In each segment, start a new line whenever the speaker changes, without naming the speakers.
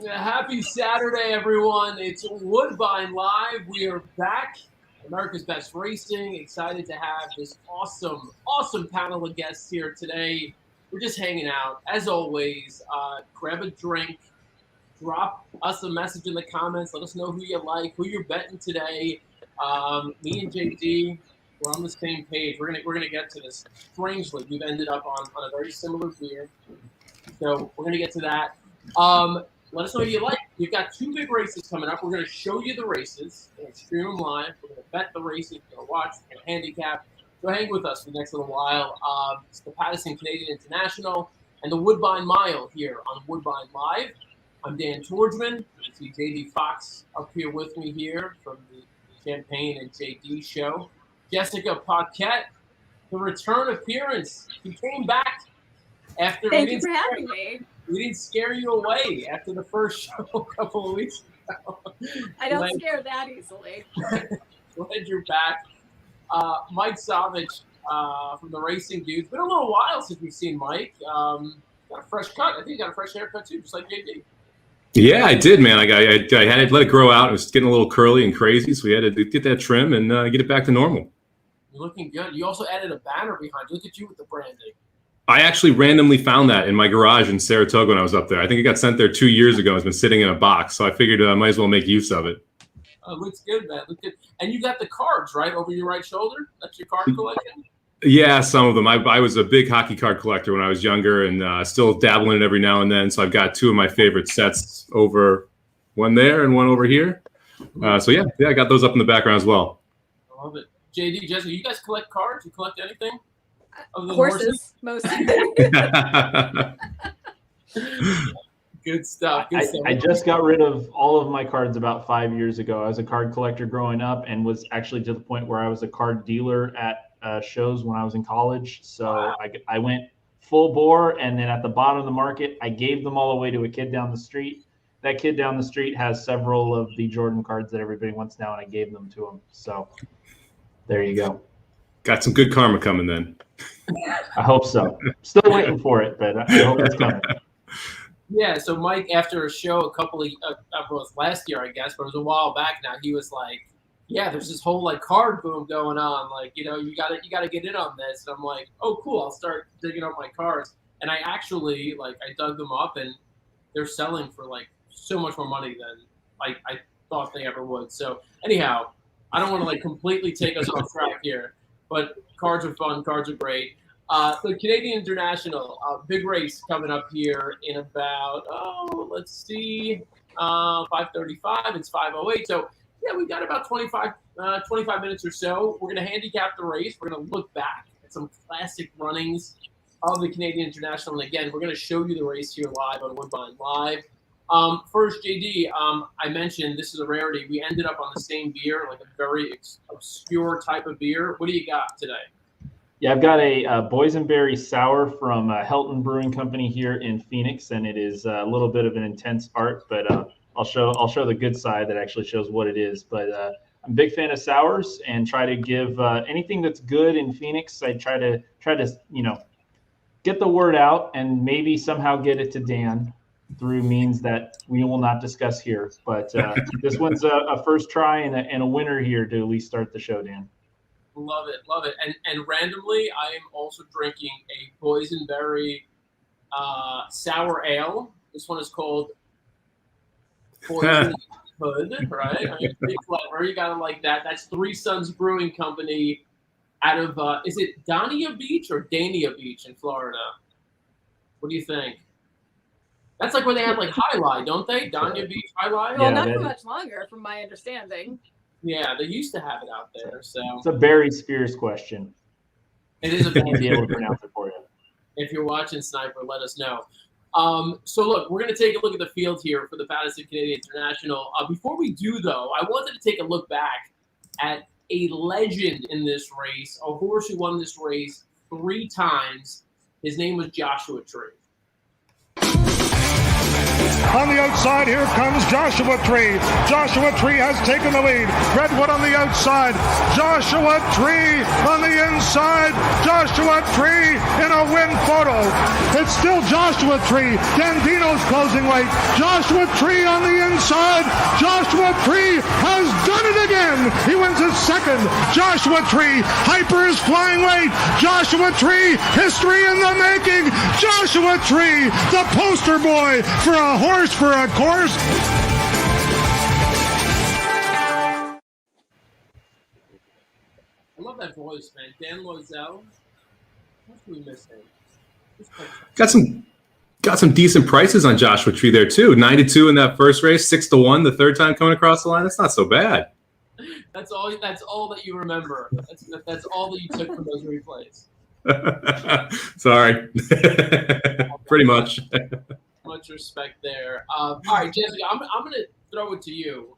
Yeah, happy Saturday, everyone. It's Woodbine Live. We are back. America's Best Racing. Excited to have this awesome panel of guests here today. We're just hanging out. As always, grab a drink, drop us a message in the comments. Let us know who you like, who you're betting today. Me and J.D., we're on the same page. We're gonna get to this. Strangely, we've ended up on a very similar beer. So we're gonna get to that. Let us know what you like. We've got two big races coming up. We're going to show you the races. We're going to stream them live. We're going to bet the races. We're going to watch. We're going to handicap. So hang with us for the next little while. It's the Pattison Canadian International and the Woodbine Mile here on Woodbine Live. I'm Dan Tordjman. You see J.D. Fox up here with me here from the Champagne and J.D. show. Jessica Paquette, the return appearance. She came back after.
Thank you for having me.
We didn't scare you away after the first show a couple of weeks ago.
I don't scare that easily.
Glad you're back. Mike Somich from the Racing Dudes. Been a little while since we've seen Mike. Got a fresh cut. I think you got a fresh haircut too, just like JD.
Yeah, I did, man. I had to let it grow out. It was getting a little curly and crazy, so we had to get that trim and get it back to normal.
You're looking good. You also added a banner behind you. Look at you with the branding.
I actually randomly found that in my garage in Saratoga when I was up there. I think it got sent there 2 years ago. It's been sitting in a box, so I figured I might as well make use of it.
Looks good, man. Looks good. And you got the cards, right, over your right shoulder? That's your card collection?
Yeah, some of them. I was a big hockey card collector when I was younger and still dabble in it every now and then. So I've got two of my favorite sets over, one there and one over here. So yeah, I got those up in the background as well.
I love it. JD, Jessica, you guys collect cards? You collect anything?
Horses, mostly.
Good stuff.
I just got rid of all of my cards about 5 years ago. I was a card collector growing up and was actually to the point where I was a card dealer at shows when I was in college. So I went full bore, and then at the bottom of the market, I gave them all away to a kid down the street. That kid down the street has several of the Jordan cards that everybody wants now, and I gave them to him. So there you go.
Got some good karma coming then.
I hope so. Still waiting for it, but I hope it's coming.
Yeah, so Mike, after a show a couple of last year, I guess, but it was a while back now, he was like, yeah, there's this whole like card boom going on. Like, you gotta get in on this. And I'm like, oh, cool, I'll start digging up my cards. And I actually, I dug them up, and they're selling for like so much more money than I thought they ever would. So anyhow, I don't want to completely take us off track here, but cards are fun. Cards are great. The Canadian International, big race coming up here in about, 5:35. It's 5:08. So, yeah, we've got about 25 minutes or so. We're going to handicap the race. We're going to look back at some classic runnings of the Canadian International. And, again, we're going to show you the race here live on Woodbine Live. First, JD, I mentioned this is a rarity. We ended up on the same beer, like a very obscure type of beer. What do you got today?
Yeah, I've got a boysenberry sour from Helton Brewing Company here in Phoenix, and it is a little bit of an intense art, but I'll show the good side that actually shows what it is. But I'm a big fan of sours and try to give anything that's good in Phoenix. I try to get the word out and maybe somehow get it to Dan through means that we will not discuss here. But this one's a first try and a winner here to at least start the show, Dan.
Love it. And randomly, I am also drinking a boysenberry sour ale. This one is called Poison Hood, right? Big flavor. You gotta like that. That's Three Sons Brewing Company out of is it Dania Beach or Dania Beach in Florida? What do you think? That's like where they have High Lie, don't they? Dania Beach High Lie?
Well, not for much longer, from my understanding.
Yeah, they used to have it out there. So
it's a Barry Spears question.
It is a Barry
be able to pronounce it for you.
If you're watching Sniper, let us know. So look, we're going to take a look at the field here for the Pattison Canadian International. Before we do, though, I wanted to take a look back at a legend in this race, a horse who won this race 3 times. His name was Joshua Tree.
On the outside, here comes Joshua Tree. Joshua Tree has taken the lead. Redwood on the outside. Joshua Tree on the inside. Joshua Tree in a win photo. It's still Joshua Tree. Gandino's closing late. Joshua Tree on the inside. Joshua Tree has done it again. He wins his second. Joshua Tree. Hyper is flying late. Joshua Tree. History in the making. Joshua Tree, the poster boy for a horse for a course.
I love that voice, man. Dan Loisel. What's we missing?
Got some decent prices on Joshua Tree there too. 9-2 in that first race, 6-1 the third time coming across the line. That's not so bad.
That's all that you remember. That's all that you took from those replays.
Sorry. Pretty much.
Much respect there. All right, Jessica, I'm going to throw it to you.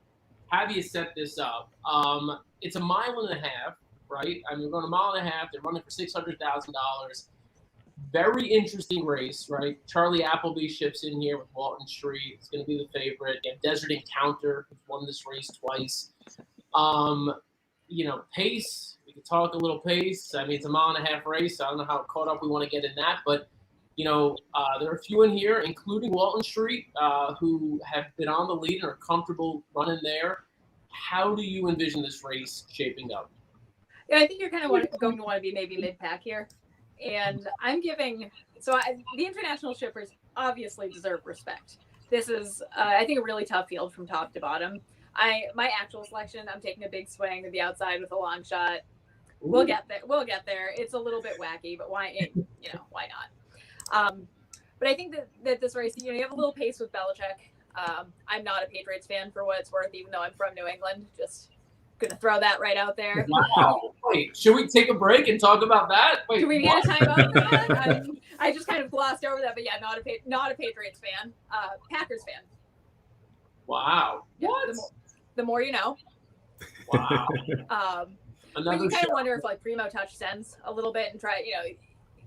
Have you set this up? It's a mile and a half, right? I mean, we're going a mile and a half. They're running for $600,000. Very interesting race, right? Charlie Appleby ships in here with Walton Street. It's going to be the favorite. You have Desert Encounter, who's won this race twice. Pace. We could talk a little pace. I mean, it's a mile and a half race. So I don't know how caught up we want to get in that, but there are a few in here, including Walton Street, who have been on the lead and are comfortable running there. How do you envision this race shaping up?
Yeah, I think you're kind of going to want to be maybe mid-pack here. And I'm giving – the international shippers obviously deserve respect. This is, I think, a really tough field from top to bottom. My actual selection, I'm taking a big swing to the outside with a long shot. Ooh. We'll get there. It's a little bit wacky, but why not? But I think that this race, you have a little pace with Belichick. I'm not a Patriots fan for what it's worth, even though I'm from New England. Just gonna throw that right out there.
Wow. Wait, should we take a break and talk about that? Wait,
do we get a timeout for that? I just kind of glossed over that, but yeah, not a Patriots fan. Packers fan.
Wow.
Yeah,
what?
The more you know.
Wow.
But you kind of wonder if Primo Touch sends a little bit and try,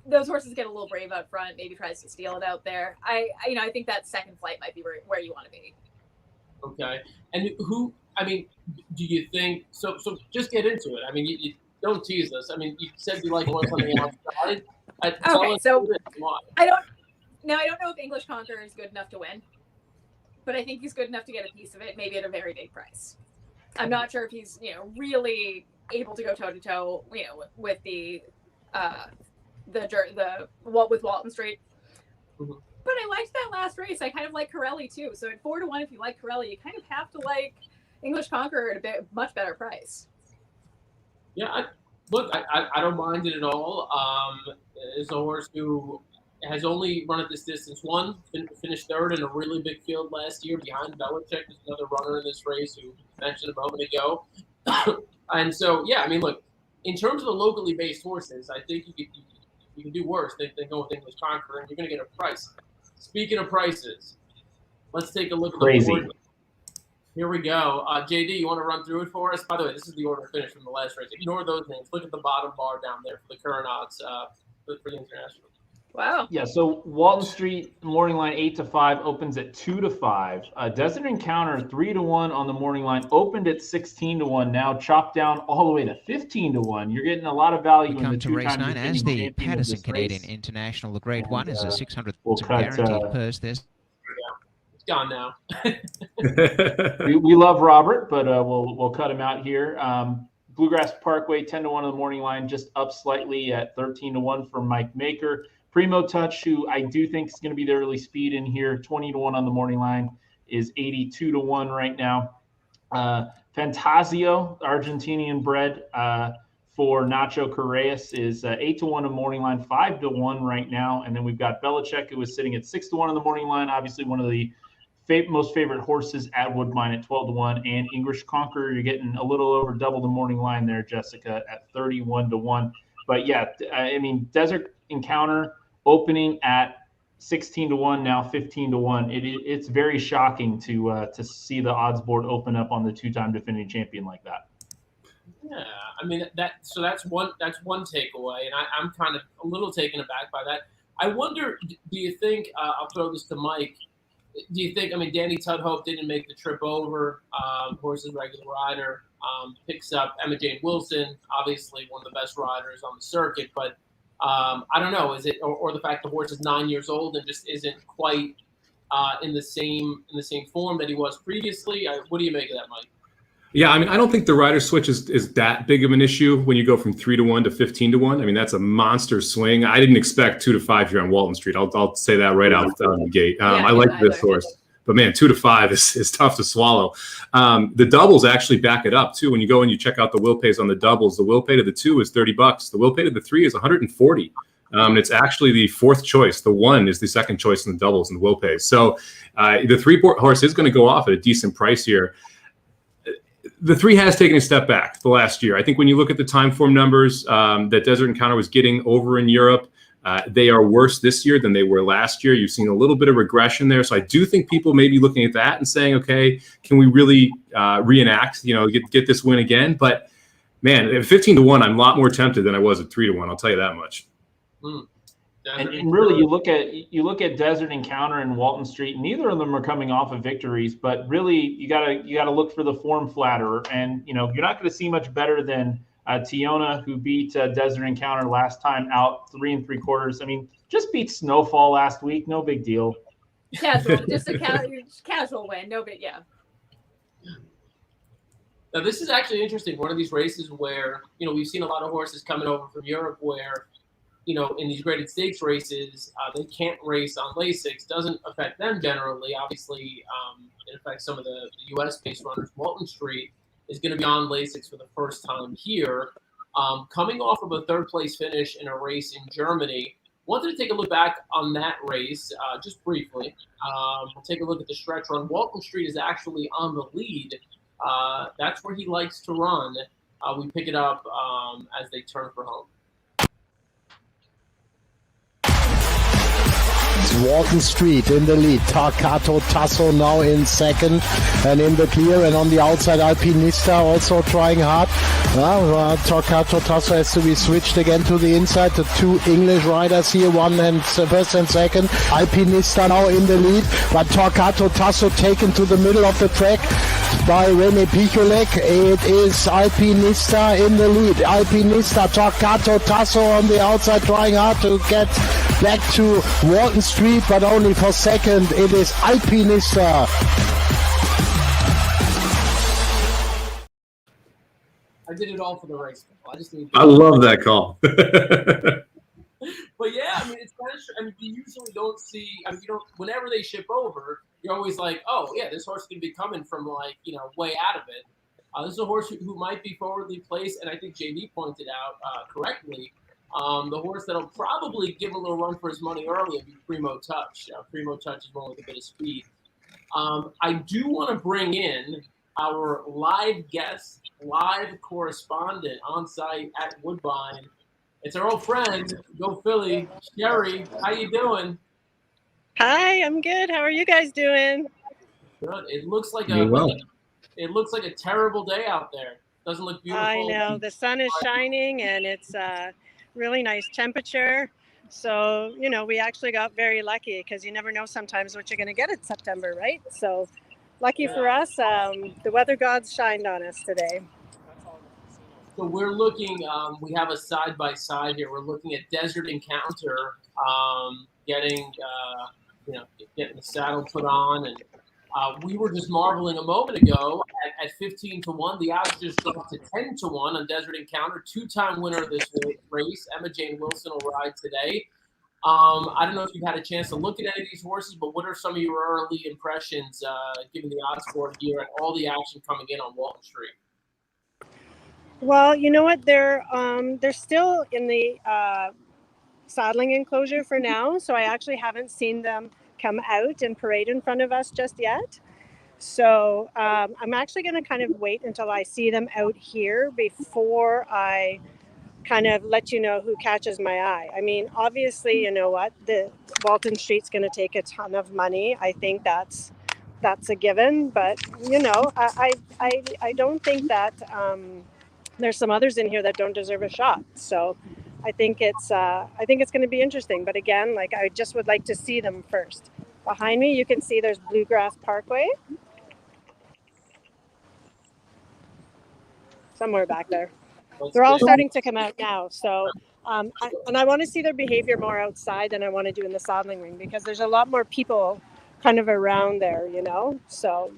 those horses get a little brave up front, maybe tries to steal it out there. I think that second flight might be where you want to be.
Okay. And do you think, so just get into it. I mean, you don't tease us. I mean, you said you like one on the outside.
Okay, so I don't know if English Conqueror is good enough to win, but I think he's good enough to get a piece of it, maybe at a very big price. I'm not sure if he's, really able to go toe to toe, with with Walton Street. Mm-hmm. But I liked that last race. I kind of like Corelli too. So at 4-1, if you like Corelli, you kind of have to like English Conqueror at a much better price.
Yeah, I don't mind it at all. It's a horse who has only run at this distance finished third in a really big field last year behind Belichick. There's another runner in this race who mentioned a moment ago. And so, yeah, I mean, look, in terms of the locally based horses, I think you can do worse than go with English Conqueror, and you're going to get a price. Speaking of prices, let's take a look at the board. Here we go. J.D., you want to run through it for us? By the way, this is the order of finish from the last race. Ignore those names. Look at the bottom bar down there for the current odds for the international.
Wow.
Yeah, so Walton Street morning line 8-5 opens at 2-5. Desert Encounter 3-1 on the morning line opened at 16-1. Now chopped down all the way to 15-1. You're getting a lot value.
We come to race 9 as the Pattison Canadian International. The Grade 1 is a $600 guaranteed purse. This.
It's gone now.
we love Robert, but we'll cut him out here. Bluegrass Parkway 10-1 on the morning line, just up slightly at 13-1 for Mike Maker. Primo Touch, who I do think is going to be the early speed in here, 20-1 on the morning line, is 82-1 right now. Fantasio, Argentinian bred for Nacho Correas, is 8-1 on the morning line, 5-1 right now. And then we've got Belichick, who is sitting at 6-1 on the morning line, obviously one of the most favorite horses at Woodbine at 12-1. And English Conqueror, you're getting a little over double the morning line there, Jessica, at 31-1. But yeah, I mean, Desert Encounter opening at 16-1, now 15-1. It's very shocking to see the odds board open up on the two-time defending champion like that.
Yeah, I mean that's one takeaway, and I'm kind of a little taken aback by that. I wonder, do you think? I'll throw this to Mike. Do you think? I mean, Danny Tudhope didn't make the trip over. Horse's regular rider picks up Emma Jane Wilson, obviously one of the best riders on the circuit. But I don't know. Is it or the fact the horse is 9 years old and just isn't quite in the same form that he was previously? What do you make of that, Mike?
Yeah, I mean, I don't think the rider switch is that big of an issue when you go from 3-1 to 15-1. I mean, that's a monster swing. I didn't expect 2-5 here on Walton Street. I'll say that right out the gate. I like this horse, but man, 2-5 is tough to swallow. The doubles actually back it up too. When you go and you check out the will pays on the doubles, the will pay to the 2 is $30. The will pay to the 3 is $140. And it's actually the fourth choice. The 1 is the second choice in the doubles and the will pays. So the 3 horse is going to go off at a decent price here. The 3 has taken a step back the last year. I think when you look at the time form numbers that Desert Encounter was getting over in Europe, they are worse this year than they were last year. You've seen a little bit of regression there. So I do think people may be looking at that and saying, okay, can we really reenact, get this win again? But man, at 15-1, I'm a lot more tempted than I was at 3-1. I'll tell you that much.
And really, you look at Desert Encounter and Walton Street. Neither of them are coming off of victories, but really, you gotta look for the form flatterer. And you're not going to see much better than Tiona, who beat Desert Encounter last time out 3 3/4. I mean, just beat Snowfall last week. No big deal.
Casual, just a casual win. No big, yeah.
Now this is actually interesting. One of these races where we've seen a lot of horses coming over from Europe where. In these graded stakes races, they can't race on Lasix. Doesn't affect them generally. Obviously, it affects some of the U.S.-based runners. Walton Street is going to be on Lasix for the first time here. Coming off of a third-place finish in a race in Germany, wanted to take a look back on that race just briefly. We'll take a look at the stretch run. Walton Street is actually on the lead. That's where he likes to run. We pick it up as they turn for home.
Walton Street in the lead. Torquato Tasso now in second and in the clear, and on the outside Alpinista also trying hard. Torquato Tasso has to be switched again to the inside. The 2 English riders here, first and second. Alpinista now in the lead, but Torquato Tasso taken to the middle of the track by Rene Picholek. It is Alpinista in the lead. Alpinista, Torquato Tasso on the outside trying hard to get back to Walton Street, but only for second. It is Alpinista.
I did it all for the race.
I love that call.
But yeah, I mean, it's kind of. I mean, you usually don't see. I mean, whenever they ship over, you're always like, oh yeah, this horse can be coming from way out of it. This is a horse who might be forwardly placed, and I think J.D. pointed out correctly. The horse that'll probably give him a little run for his money early will be Primo Touch. Primo Touch is one with a bit of speed. I do want to bring in our live guest, live correspondent on site at Woodbine. It's our old friend, Go Philly, Sheri. How you doing?
Hi, I'm good. How are you guys doing?
Good. It looks like it looks like a terrible day out there. Doesn't look beautiful.
I know the sun is shining and it's really nice temperature. So, we actually got very lucky because you never know sometimes what you're going to get in September, right? So lucky for us, the weather gods shined on us today.
So we're looking, we have a side-by-side here. We're looking at Desert Encounter, getting the saddle put on. And we were just marveling a moment ago at 15-1. The odds just dropped to 10-1 on Desert Encounter. 2-time winner of this race. Emma Jane Wilson will ride today. I don't know if you've had a chance to look at any of these horses, but what are some of your early impressions given the odds for it here and all the action coming in on Walton Street?
Well, you know what? They're still in the saddling enclosure for now, so I actually haven't seen them come out and parade in front of us just yet. So I'm actually going to kind of wait until I see them out here before I kind of let you know who catches my eye. I mean, obviously, you know what? The Walton Street's going to take a ton of money. I think that's a given, but I don't think that there's some others in here that don't deserve a shot. So I think it's going to be interesting. But again, I just would like to see them first. Behind me, you can see there's Bluegrass Parkway. Somewhere back there. They're all starting to come out now. So, I want to see their behavior more outside than I want to do in the saddling ring, because there's a lot more people kind of around there, you know. So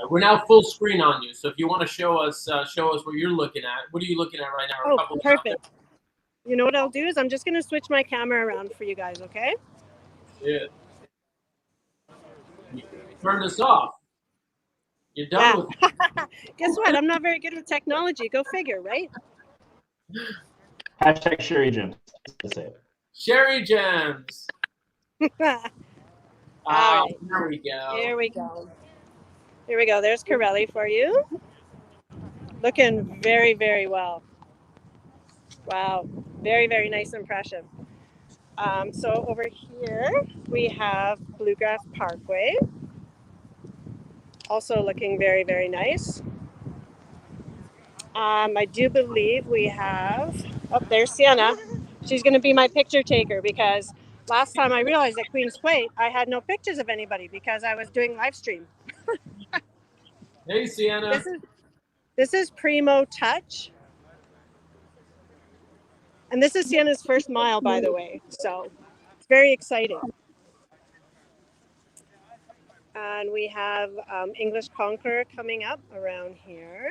we're now full screen on you. So if you want to show us what you're looking at. What are you looking at right now?
Oh, perfect. You know what I'll do is I'm just going to switch my camera around for you guys, okay?
Yeah. Turn this off. You're done with it.
Guess what? I'm not very good with technology. Go figure, right?
Hashtag Sheri Gems.
Sheri Gems.
All right.
There we go.
Here we go. Here we go. There's Corelli for you. Looking very, very well. Wow. Very, very nice impression. So over here we have Bluegrass Parkway. Also looking very, very nice. I do believe we have, oh, there's Sienna. She's going to be my picture taker, because last time I realized at Queen's Plate, I had no pictures of anybody because I was doing live stream.
Hey, Sienna.
This is Primo Touch. And this is Sienna's first mile, by the way. So it's very exciting. And we have English Conqueror coming up around here.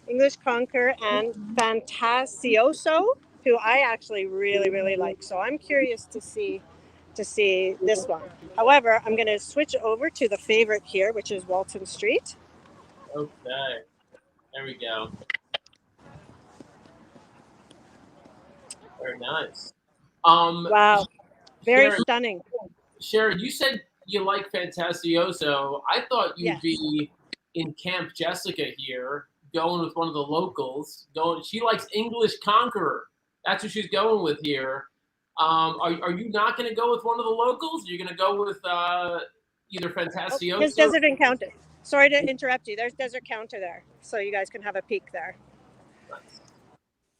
English Conqueror and Fantasioso, who I actually really, really like. So I'm curious to see this one. However, I'm going to switch over to the favorite here, which is Walton Street.
Okay. There we go. Very nice.
Wow. Very
Sheri,
stunning.
Sheri, you said you like Fantasioso. I thought you'd
Yes.
be in Camp Jessica here, going with one of the locals. She likes English Conqueror. That's what she's going with here. Are you not going to go with one of the locals? You're going to go with either Fantasioso?
Here's Desert Encounter. Sorry to interrupt you. There's Desert Encounter there, so you guys can have a peek there.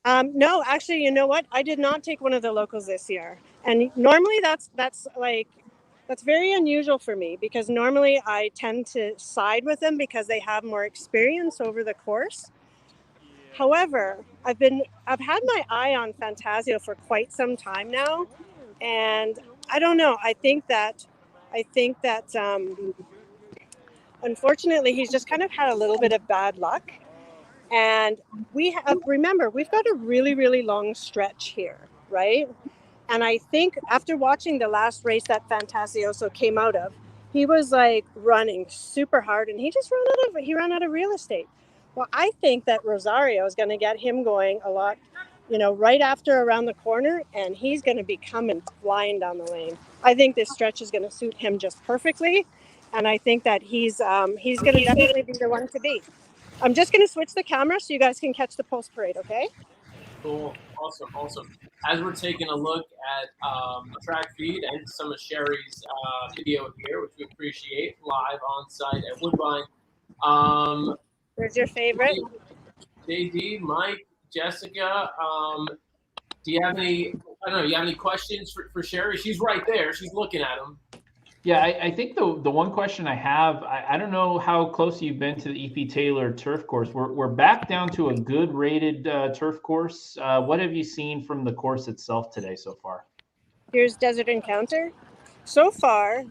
No, actually, you know what? I did not take one of the locals this year, and normally that's very unusual for me, because normally I tend to side with them because they have more experience over the course. However, I've had my eye on Fantasio for quite some time now, and I don't know. I think that unfortunately he's just kind of had a little bit of bad luck. And remember, we've got a really, really long stretch here, right? And I think after watching the last race that Fantasioso came out of, he was like running super hard, and he just ran out of real estate. Well, I think that Rosario is going to get him going a lot, right after around the corner, and he's going to be coming flying down the lane. I think this stretch is going to suit him just perfectly, and I think that he's going to definitely be the one to beat. I'm just going to switch the camera so you guys can catch the pulse parade, okay?
Cool. Awesome. As we're taking a look at the track feed and some of Sheri's video here, which we appreciate, live on site at Woodbine.
There's your favorite.
J.D., Mike, Jessica, do you have any questions for Sheri? She's right there. She's looking at them.
Yeah, I think the one question I have, I don't know how close you've been to the EP Taylor turf course. We're back down to a good rated turf course. What have you seen from the course itself today so far?
Here's Desert Encounter. So far,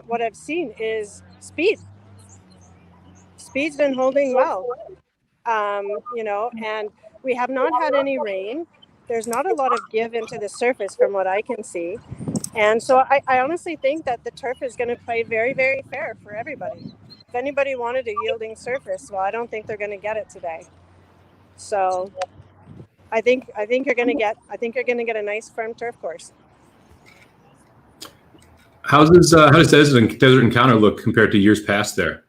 what I've seen is speed. Speed's been holding well, and we have not had any rain. There's not a lot of give into the surface from what I can see. And so I honestly think that the turf is going to play very, very fair for everybody. If anybody wanted a yielding surface, well, I don't think they're going to get it today. So I think you're going to get a nice firm turf course.
How does Desert Encounter look compared to years past there?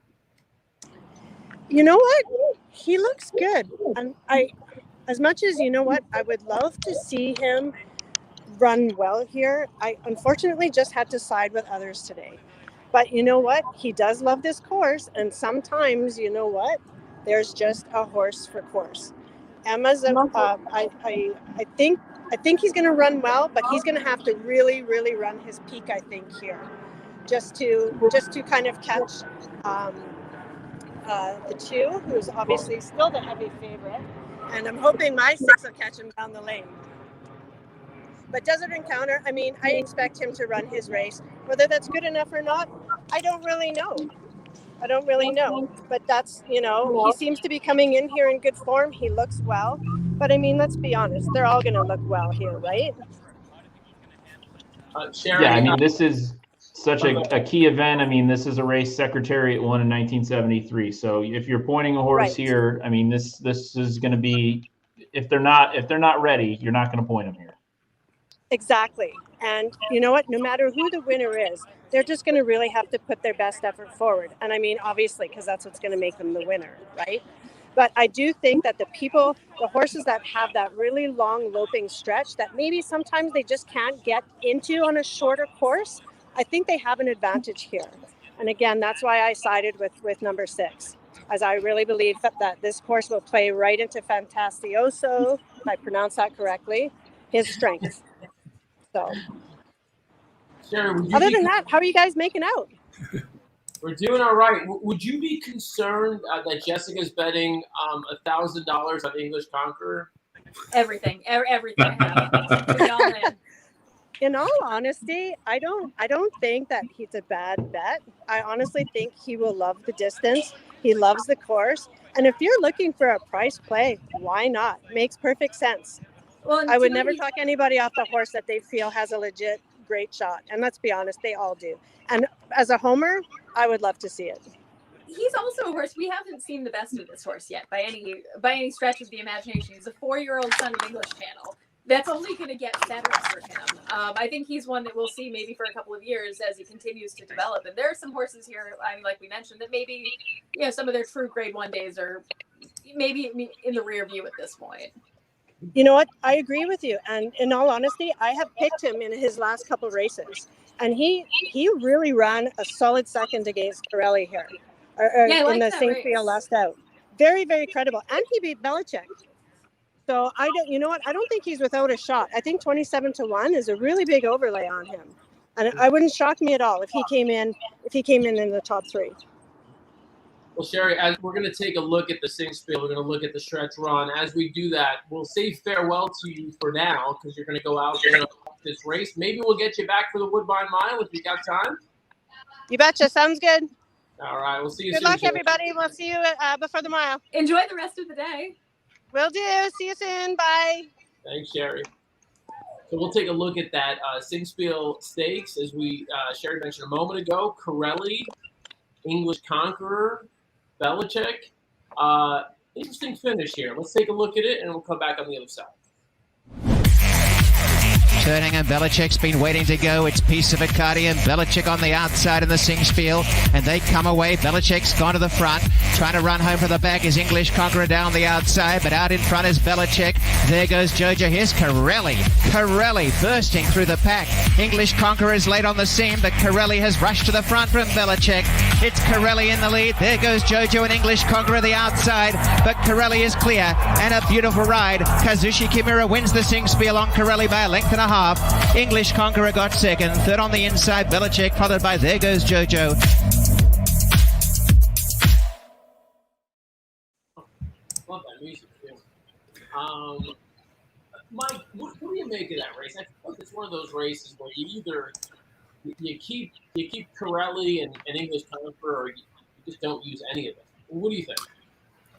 You know what? He looks good. And as much as, I would love to see him run well here. I unfortunately just had to side with others today. But you know what? He does love this course. And sometimes, there's just a horse for course. Emma's, I think I think he's going to run well, but he's going to have to really, really run his peak, I think, here, just to kind of catch the 2, who's obviously still the heavy favorite. And I'm hoping my 6 will catch him down the lane. But Desert Encounter, I mean, I expect him to run his race. Whether that's good enough or not, I don't really know. But that's, you know, he seems to be coming in here in good form. He looks well. But I mean, let's be honest, they're all going to look well here, right?
Sheri,
yeah, I mean, this is such a key event. I mean, this is a race Secretariat won in 1973. So if you're pointing a horse here, I mean, this is going to be, if they're not ready, you're not going to point them here.
Exactly. And you know what? No matter who the winner is, they're just going to really have to put their best effort forward. And I mean, obviously, because that's what's going to make them the winner, right? But I do think that the horses that have that really long loping stretch that maybe sometimes they just can't get into on a shorter course, I think they have an advantage here. And again, that's why I sided with number 6, as I really believe that this course will play right into Fantasioso, if I pronounce that correctly, his strength. So,
Sheri,
other than that, how are you guys making out?
We're doing all right. Would you be concerned that Jessica's betting $1,000 on English Conqueror?
Everything happens. We all in.
In all honesty, I don't think that he's a bad bet. I honestly think he will love the distance. He loves the course. And if you're looking for a price play, why not? Makes perfect sense.
Well,
I would never talk anybody off the horse that they feel has a legit great shot. And let's be honest, they all do. And as a homer, I would love to see it.
He's also a horse. We haven't seen the best of this horse yet by any stretch of the imagination. He's a 4-year-old son of English Channel. That's only going to get better for him. I think he's one that we'll see maybe for a couple of years as he continues to develop. And there are some horses here, I mean, like we mentioned, that maybe, you know, some of their true grade 1 days are maybe in the rear view at this point.
You know what? I agree with you. And in all honesty, I have picked him in his last couple of races. And he really ran a solid second against Corelli here. In the Singfield last out. Very, very credible. And he beat Belichick. So you know what? I don't think he's without a shot. I think 27-1 is a really big overlay on him. And it wouldn't shock me at all if he came in in the top 3.
Well, Sheri, as we're going to take a look at the Singfield, we're going to look at the stretch run. As we do that, we'll say farewell to you for now because you're going to go out there and watch this race. Maybe we'll get you back for the Woodbine Mile if you got time.
You betcha. Sounds good.
All right. We'll see you soon.
Good luck, everybody. We'll see you before the mile.
Enjoy the rest of the day.
Will do. See you soon. Bye.
Thanks, Sheri. So we'll take a look at that Singfield Stakes. As Sheri mentioned a moment ago, Corelli, English Conqueror, Belichick. Interesting finish here. Let's take a look at it, and we'll come back on the other side.
Turning and Belichick's been waiting to go. It's Piece of Icardi and Belichick on the outside in the Singfield, and they come away. Belichick's gone to the front, trying to run home for the back is English Conqueror down the outside, but out in front is Belichick. There goes Jojo. Here's Corelli bursting through the pack. English Conqueror is late on the scene, but Corelli has rushed to the front from Belichick. It's Corelli in the lead. There goes Jojo and English Conqueror the outside, but Corelli is clear, and a beautiful ride. Kazushi Kimura wins the Singfield on Corelli by a length and a half. English Conqueror got second. Third on the inside, Belichick, followed by There Goes Jojo.
Love that music, too. Mike, what do you make of that race? I feel like it's one of those races where you keep Corelli and English Conqueror, or you just don't use any of it. What do you think?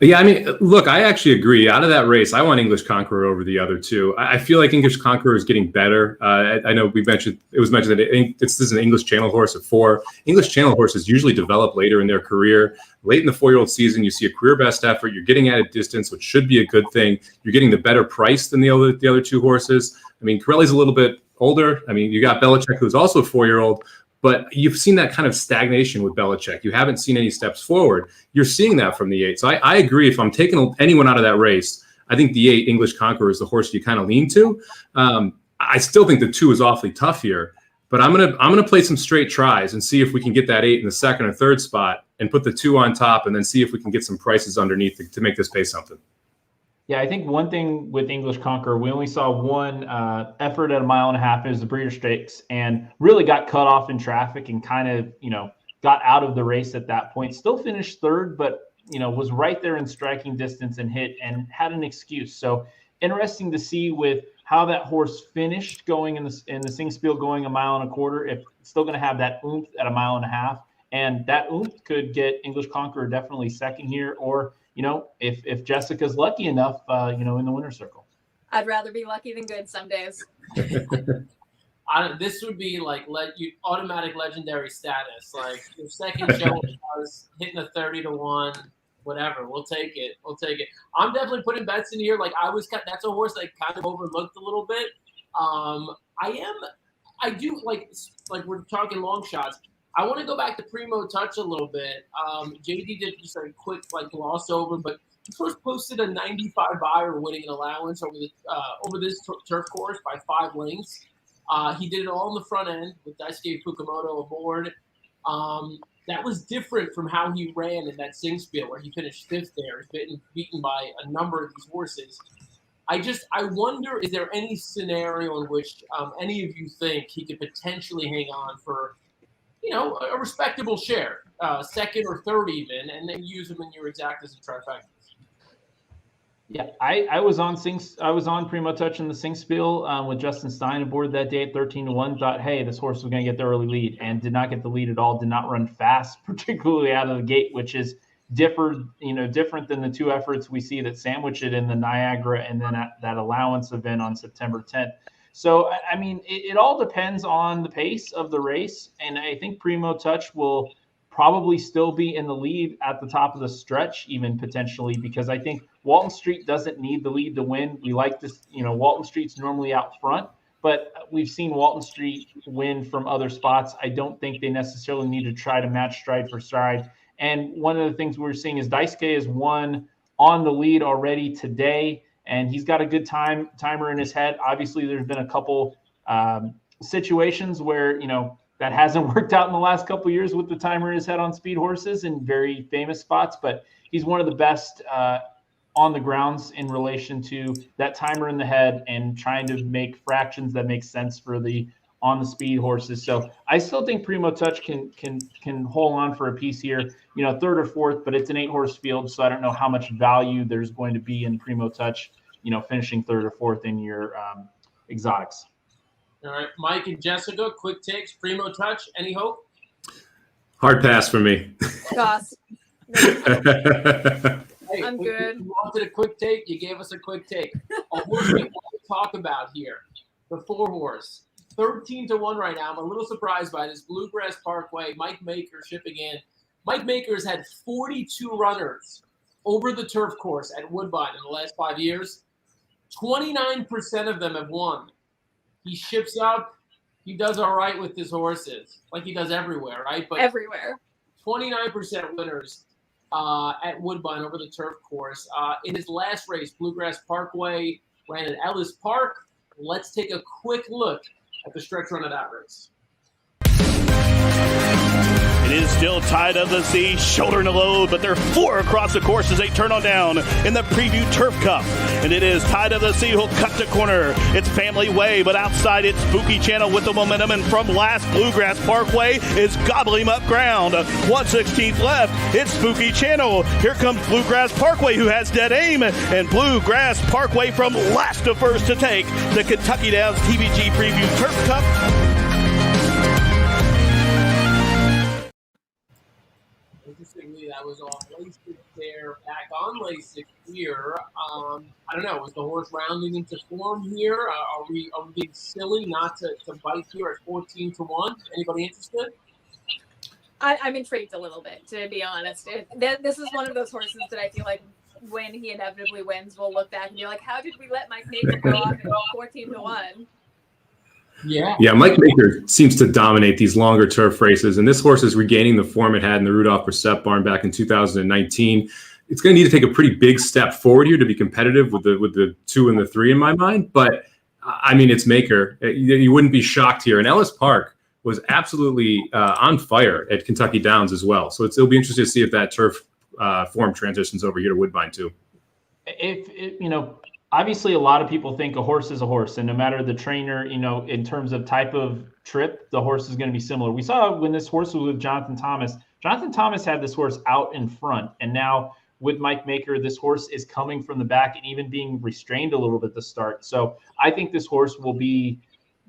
Yeah, I mean, look, I actually agree. Out of that race, I want English Conqueror over the other two. I feel like English Conqueror is getting better. I know it was mentioned that this is an English Channel horse at 4. English Channel horses usually develop later in their career. Late in the 4-year-old season, you see a career best effort. You're getting at a distance, which should be a good thing. You're getting the better price than the other two horses. I mean, Corelli's a little bit older. I mean, you got Belichick, who's also a 4-year-old. But you've seen that kind of stagnation with Belichick. You haven't seen any steps forward. You're seeing that from the 8. So I agree. If I'm taking anyone out of that race, I think the 8 English Conqueror is the horse you kind of lean to. I still think the 2 is awfully tough here. But I'm gonna play some straight tries and see if we can get that 8 in the 2nd or 3rd spot and put the 2 on top, and then see if we can get some prices underneath to make this pay something.
Yeah, I think one thing with English Conqueror, we only saw one effort at 1.5 miles. It was the Breeder Stakes, and really got cut off in traffic and kind of, got out of the race at that point. Still finished third, but, was right there in striking distance and hit and had an excuse. So interesting to see with how that horse finished going in the Singspiel, going 1.25 miles, if it's still going to have that oomph at 1.5 miles. And that oomph could get English Conqueror definitely second here, or if Jessica's lucky enough, in the winner's circle.
I'd rather be lucky than good some days.
This would be like automatic legendary status. Like your second show was hitting a 30-1, whatever. We'll take it. I'm definitely putting bets in here. Like that's a horse I kind of overlooked a little bit. I do like we're talking long shots. I want to go back to Primo Touch a little bit. JD did just a quick gloss over, but he first posted a 95 buyer winning an allowance over this turf course by 5 lengths. He did it all in the front end with Daisuke Fukumoto aboard. That was different from how he ran in that Singspiel where he finished 5th there. He's beaten by a number of these horses. I wonder, is there any scenario in which any of you think he could potentially hang on for a respectable share, second or third even, and then use them in your exactas and trifectas?
Yeah, I was on Primo Touch in the Singspiel with Justin Stein aboard that day at 13-1. Thought, hey, this horse was going to get the early lead, and did not get the lead at all. Did not run fast, particularly out of the gate, which is different than the 2 efforts we see that sandwich it in the Niagara and then at that allowance event on September 10th. So, I mean, it all depends on the pace of the race. And I think Primo Touch will probably still be in the lead at the top of the stretch, even potentially, because I think Walton Street doesn't need the lead to win. We like this, Walton Street's normally out front, but we've seen Walton Street win from other spots. I don't think they necessarily need to try to match stride for stride. And one of the things we're seeing is Daisuke has won on the lead already today, and he's got a good timer in his head. Obviously, there's been a couple situations where, that hasn't worked out in the last couple of years with the timer in his head on speed horses in very famous spots, but he's one of the best on the grounds in relation to that timer in the head and trying to make fractions that make sense for the on the speed horses. So I still think Primo Touch can hold on for a piece here, third or fourth, but it's an 8-horse field. So I don't know how much value there's going to be in Primo Touch, finishing third or fourth in your exotics.
All right, Mike and Jessica, quick takes. Primo Touch, any hope?
Hard pass for me.
Goss.
Hey,
I'm good.
You wanted a quick take, you gave us a quick take. A horse we want to talk about here, the 4-horse. 13-1 right now. I'm a little surprised by this. Bluegrass Parkway, Mike Maker shipping in. Mike Maker's had 42 runners over the turf course at Woodbine in the last 5 years. 29% of them have won. He ships up. He does all right with his horses, like he does everywhere, right? But
everywhere.
29% winners at Woodbine over the turf course. In his last race, Bluegrass Parkway ran at Ellis Park. Let's take a quick look at the stretch run of that race.
It is still Tide of the Sea, shouldering the load, but there are 4 across the course as they turn on down in the Preview Turf Cup. And it is Tide of the Sea who'll cut the corner. It's Family Way, but outside it's Spooky Channel with the momentum, and from last, Bluegrass Parkway is gobbling up ground. 1/16th left, it's Spooky Channel. Here comes Bluegrass Parkway, who has dead aim, and Bluegrass Parkway from last to first to take the Kentucky Downs TVG Preview Turf Cup.
Interestingly, that was off Lasik there, back on Lasik here. I don't know. Was the horse rounding into form here? Are we being silly not to bite here at 14-1? Anybody interested?
I'm intrigued a little bit, to be honest. This is one of those horses that I feel like when he inevitably wins, we'll look back and be like, how did we let Mike Maker go off at 14-1?
Yeah, Mike Maker seems to dominate these longer turf races, and this horse is regaining the form it had in the Rudolph Brissett barn back in 2019. It's going to need to take a pretty big step forward here to be competitive with the 2 and the 3 in my mind. But I mean, it's Maker. You wouldn't be shocked here. And Ellis Park was absolutely on fire at Kentucky Downs as well. So it'll be interesting to see if that turf form transitions over here to Woodbine too.
Obviously a lot of people think a horse is a horse, and no matter the trainer, in terms of type of trip, the horse is going to be similar. We saw when this horse was with Jonathan Thomas had this horse out in front, and now with Mike Maker, this horse is coming from the back and even being restrained a little bit to start. So I think this horse will be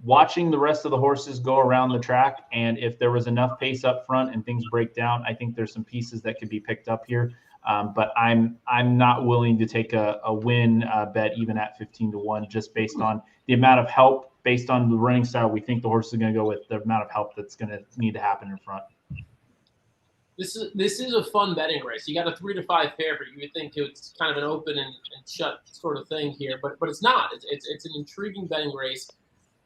watching the rest of the horses go around the track, and if there was enough pace up front and things break down, I think there's some pieces that could be picked up here. But I'm not willing to take a win bet even at 15-1, just based on the amount of help, based on the running style. We think the horse is going to go with the amount of help that's going to need to happen in front.
This is a fun betting race. You got a 3 to 5 favorite. You would think it's kind of an open and shut sort of thing here, but it's not. It's an intriguing betting race.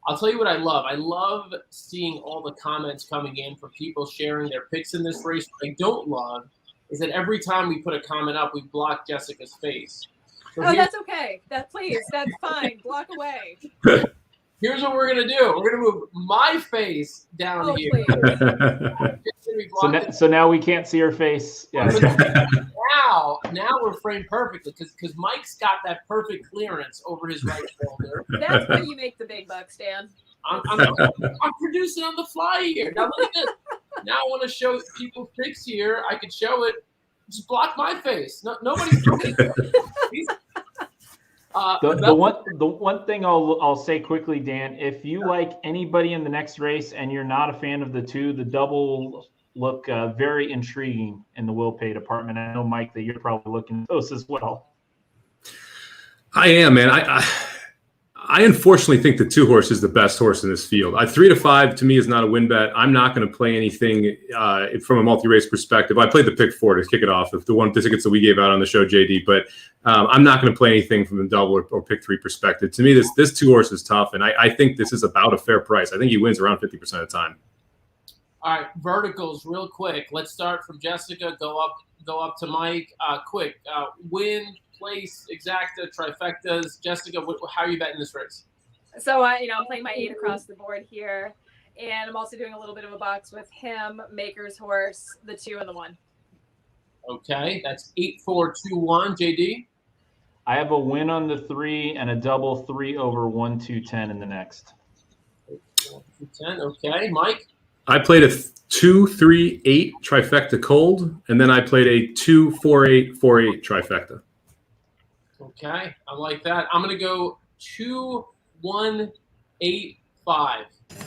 I'll tell you what I love. I love seeing all the comments coming in from people sharing their picks in this race. What I don't love is that every time we put a comment up, we block Jessica's face. So
that's okay. That's fine. Block away.
Here's what we're going to do. We're going to move my face down here.
So now we can't see her face. Yeah.
Now we're framed perfectly because Mike's got that perfect clearance over his right shoulder.
That's why you make the big bucks, Dan.
I'm producing on the fly here. Now look at this. Now I want to show people picks here. I could show it. Just block my face. Nobody's looking.
The one thing I'll say quickly, Dan, if you like anybody in the next race and you're not a fan of the two, the double look very intriguing in the will pay department. I know, Mike, that you're probably looking at those as well.
I am, man. I unfortunately think the 2 horse is the best horse in this field. 3 to 5 to me is not a win bet. I'm not going to play anything from a multi-race perspective. I played the pick 4 to kick it off, the tickets that we gave out on the show, JD. But I'm not going to play anything from the double or pick 3 perspective. To me, this 2 horse is tough, and I think this is about a fair price. I think he wins around 50% of the time.
All right, verticals, real quick. Let's start from Jessica. Go up to Mike. Quick win. Place, exacta, trifectas. Jessica, how are you betting this race?
So, I'm playing my 8 across the board here, and I'm also doing a little bit of a box with him, Maker's horse, the 2 and the 1.
Okay, that's 8-4-2-1. JD?
I have a win on the 3 and a double 3 over 1-2-10 in the next.
8-4-2-10. Okay, Mike?
I played a 2-3-8 trifecta cold, and then I played a 2-4-8-4-8 trifecta.
Okay, I like that. I'm going to go 2-1-8-5.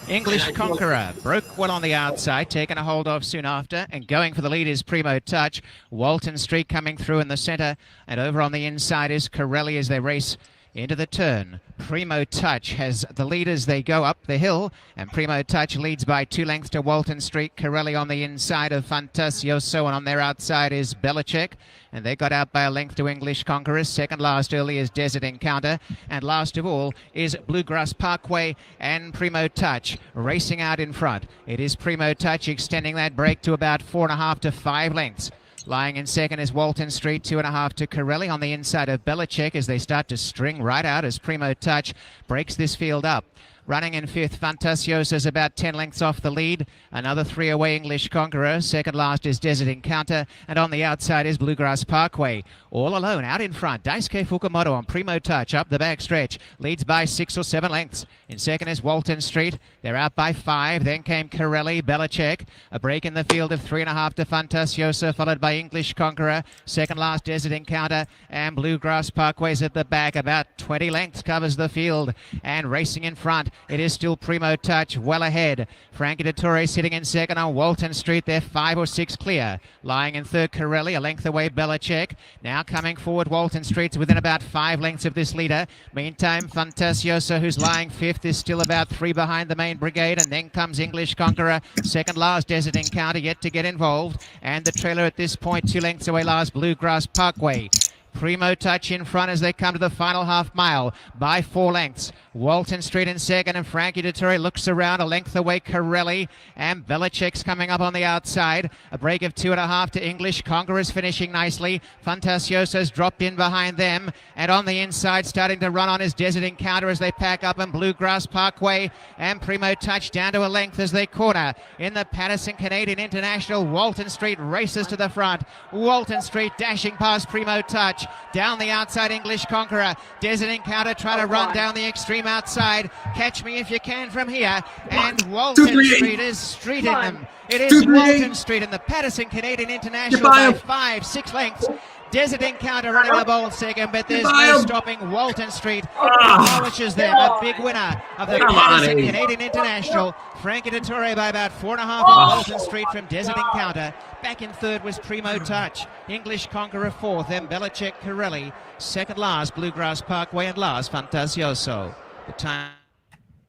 English Conqueror broke well on the outside, taken a hold of soon after, and going for the lead is Primo Touch. Walton Street coming through in the center, and over on the inside is Corelli as they race into the turn. Primo Touch has the lead as they go up the hill, and Primo Touch leads by 2 lengths to Walton Street. Corelli on the inside of Fantasioso, and on their outside is Belichick, and they got out by a length to English Conqueror. Second last early is Desert Encounter, and last of all is Bluegrass Parkway and Primo Touch racing out in front. It is Primo Touch extending that break to about 4.5 to 5 lengths. Lying in second is Walton Street, 2.5 to Corelli on the inside of Belichick as they start to string right out as Primo Touch breaks this field up. Running in fifth, Fantasioso is about 10 lengths off the lead. Another 3 away, English Conqueror. Second last is Desert Encounter. And on the outside is Bluegrass Parkway. All alone, out in front, Daisuke Fukumoto on Primo Touch. Up the back stretch, leads by 6 or 7 lengths. In second is Walton Street. They're out by 5. Then came Corelli, Belichick. A break in the field of 3.5 to Fantasioso, followed by English Conqueror. Second last, Desert Encounter. And Bluegrass Parkway's at the back. About 20 lengths covers the field. And racing in front, it is still Primo Touch well ahead. Frankie Dettori sitting in second on Walton Street. They're 5 or 6 clear. Lying in third, Corelli, a length away, Belichick. Now coming forward, Walton Street's within about 5 lengths of this leader. Meantime, Fantasioso, who's lying fifth, is still about 3 behind the main brigade. And then comes English Conqueror. Second last, Desert Encounter, yet to get involved. And the trailer at this point, 2 lengths away, last Bluegrass Parkway. Primo Touch in front as they come to the final half mile by 4 lengths. Walton Street in second, and Frankie Dettori looks around, a length away, Corelli, and Belichick's coming up on the outside. A break of 2.5 to English. Conqueror's finishing nicely. Fantasioso's dropped in behind them, and on the inside starting to run on is Desert Encounter as they pack up, and Bluegrass Parkway and Primo Touch down to a length as they corner. In the Pattison Canadian International, Walton Street races to the front. Walton Street dashing past Primo Touch. Somich. Down the outside, English Conqueror. Desert Encounter trying to run down the extreme outside. Catch Me If You Can from here. And Walton Street is streeting them. It is Walton Street and the Pattison Canadian International by 5-6 lengths. Desert Encounter running the ball second, but there's no stopping Walton Street. Polishes them, a big winner of the Pattison Canadian International. Frankie Dettori by about 4.5 on Walton Street from Desert Encounter. Back in third was Primo Touch. English Conqueror fourth, then Belichick Corelli. Second last, Bluegrass Parkway, and last, Fantasioso. The time.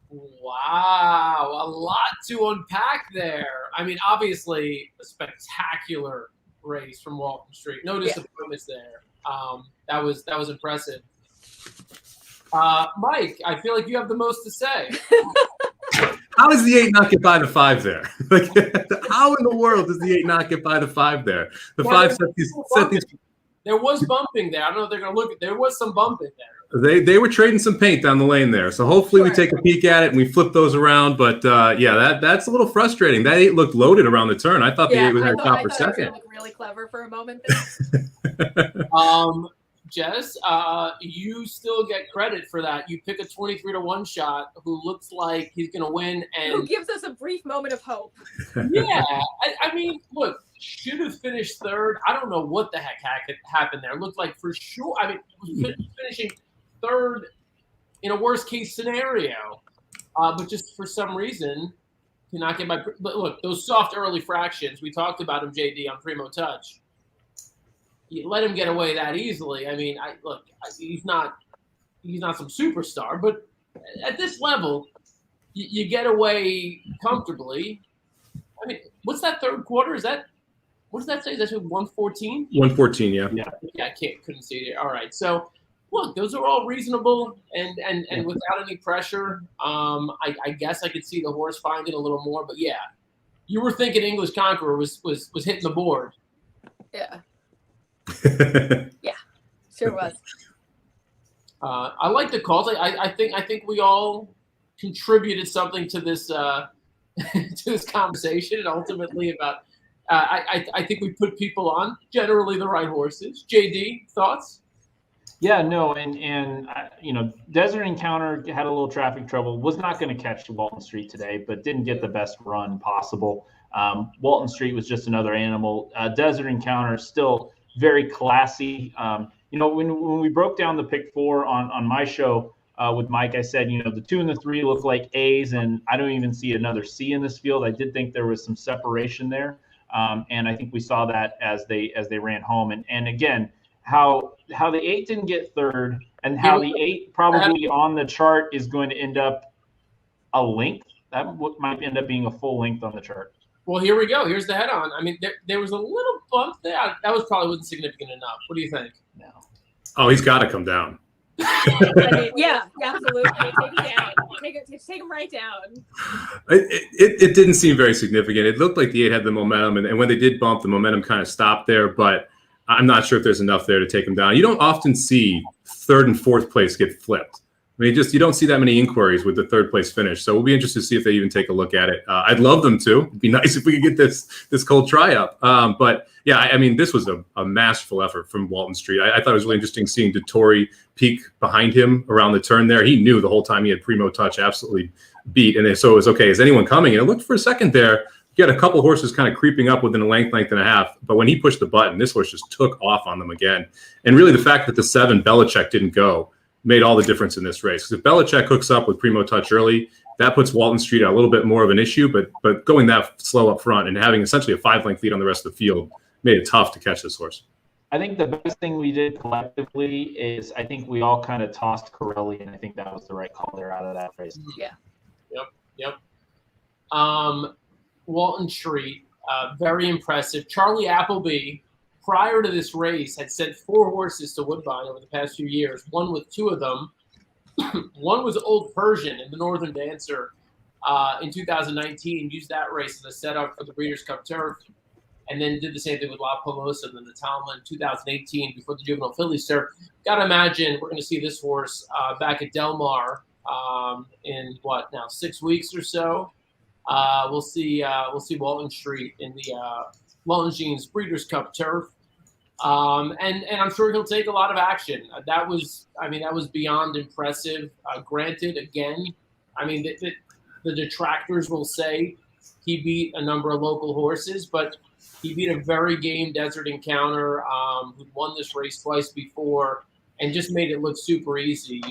Wow, a lot to unpack there. I mean, obviously, a spectacular race from Walton Street. No disappointments there. That was impressive. Mike, I feel like you have the most to say.
How does the 8 not get by the 5 there? Like, how in the world does the 8 not get by the 5 there? The 5 set these.
There was bumping there. I don't know if they're going to look at. There was some bumping there.
They were trading some paint down the lane there. So hopefully we take a peek at it and we flip those around. But that's a little frustrating. That 8 looked loaded around the turn. I thought the 8 was going to top for second.
I thought it looked really clever for a moment there.
Jess, you still get credit for that. You pick a 23-1 shot who looks like he's going to win, and
who gives us a brief moment of hope.
Yeah, I mean, look, should have finished third. I don't know what the heck happened there. It looked like for sure. I mean, finishing third in a worst case scenario, but just for some reason cannot get by. But look, those soft early fractions we talked about him, JD, on Primo Touch. You let him get away that easily. I mean, he's not some superstar, but at this level, you get away comfortably. I mean, what's that third quarter? What does that say? Is that 114?
114, yeah.
Yeah, couldn't see it. All right. So, look, those are all reasonable and without any pressure. I guess I could see the horse finding a little more, but yeah, you were thinking English Conqueror was hitting the board.
Yeah. Yeah, sure was.
I like the calls. I think we all contributed something to this to this conversation, and ultimately about. I think we put people on generally the right horses. JD, thoughts?
Yeah, no, and Desert Encounter had a little traffic trouble. Was not going to catch Walton Street today, but didn't get the best run possible. Walton Street was just another animal. Desert Encounter still very classy. When we broke down the pick 4 on my show with Mike, I said, the 2 and the 3 look like A's, and I don't even see another C in this field. I did think there was some separation there, and I think we saw that as they ran home. And again, how the 8 didn't get third, and how the 8 probably on the chart is going to end up a length. That might end up being a full length on the chart.
Well, here we go. Here's the head-on. I mean, there was a little bump there. That wasn't significant enough. What do you think?
No.
Oh, he's got to come down.
I mean, yeah, absolutely. Take him down. Take him right down.
It didn't seem very significant. It looked like the 8 had the momentum, and when they did bump, the momentum kind of stopped there. But I'm not sure if there's enough there to take him down. You don't often see third and fourth place get flipped. I mean, you don't see that many inquiries with the third place finish. So we'll be interested to see if they even take a look at it. I'd love them to. It'd be nice if we could get this cold try up. But yeah, I mean, this was a masterful effort from Walton Street. I thought it was really interesting seeing Dettori peek behind him around the turn there. He knew the whole time he had Primo Touch absolutely beat. And so it was, okay, is anyone coming? And it looked for a second there. You had a couple horses kind of creeping up within a length and a half. But when he pushed the button, this horse just took off on them again. And really the fact that the 7 Belichick didn't go made all the difference in this race. Because if Belichick hooks up with Primo Touch early, that puts Walton Street at a little bit more of an issue. But going that slow up front and having essentially a 5-length lead on the rest of the field made it tough to catch this horse.
I think the best thing we did collectively is I think we all kind of tossed Corelli, and I think that was the right call there out of that race.
Yeah.
Yep. Walton Street, very impressive. Charlie Appleby, prior to this race, had sent 4 horses to Woodbine over the past few years, one with 2 of them. One was Old Persian in the Northern Dancer in 2019, used that race as a setup for the Breeders' Cup Turf, and then did the same thing with La Pelosa and then the Tomlin 2018 before the Juvenile Phillies Turf. Got to imagine we're going to see this horse back at Del Mar in 6 weeks or so. We'll see Walton Street in the Walton Jeans Breeders' Cup Turf. And I'm sure he'll take a lot of action. That was beyond impressive. Granted, again, I mean, the detractors will say he beat a number of local horses, but he beat a very game Desert Encounter, who won this race twice before, and just made it look super easy.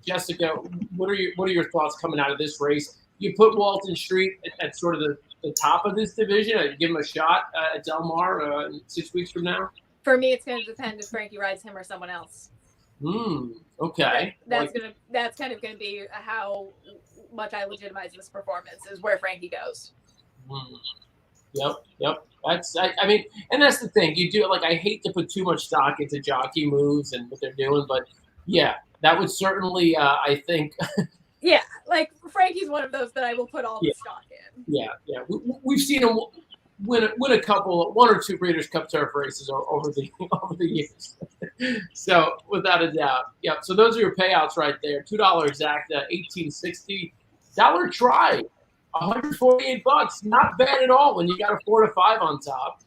Jessica, what are your thoughts coming out of this race? You put Walton Street at sort of the top of this division. I'd give him a shot at Del Mar 6 weeks from now.
For me, it's going to depend if Frankie rides him or someone else.
Okay.
That's kind of going to be how much I legitimize this performance, is where Frankie goes.
Yep. I mean, and that's the thing. You do, like, I hate to put too much stock into jockey moves and what they're doing, but yeah, that would certainly, I think.
Yeah, like Frankie's one of those that I will put all the stock in.
Yeah. We've seen him win a couple, one or two Breeders' Cup Turf races over the years. So without a doubt, yeah. So those are your payouts right there. $2 exacta, $18.60. Dollar Try, $148. Not bad at all when you got a 4 to 5 on top.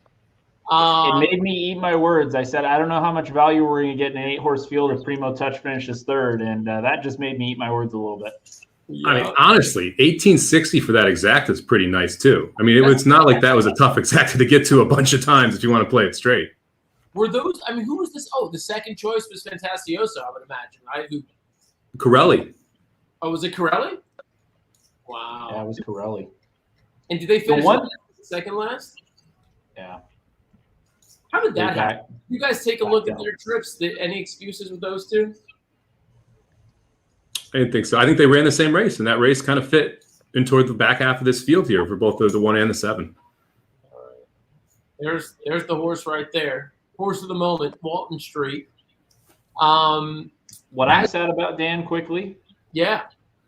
It made me eat my words. I said, I don't know how much value we're going to get in an 8-horse field if Primo Touch finishes third, and that just made me eat my words a little bit.
Yeah. I mean, honestly, $18.60 for that exacta is pretty nice too. I mean, it's not like that was a tough exacta to get to a bunch of times if you want to play it straight.
Were those? I mean, who was this? Oh, the second choice was Fantasioso, I would imagine, right?
Corelli.
Oh, was it Corelli? Wow.
Yeah, it was Corelli.
And did they finish second last?
Yeah.
How did that happen? You guys take a look at their trips. Any excuses with those two?
I didn't think so. I think they ran the same race, and that race kind of fit in toward the back half of this field here for both the 1 and the 7.
All right. There's the horse right there. Horse of the moment, Walton Street.
What I'm sad about, Dan, quickly.
Yeah.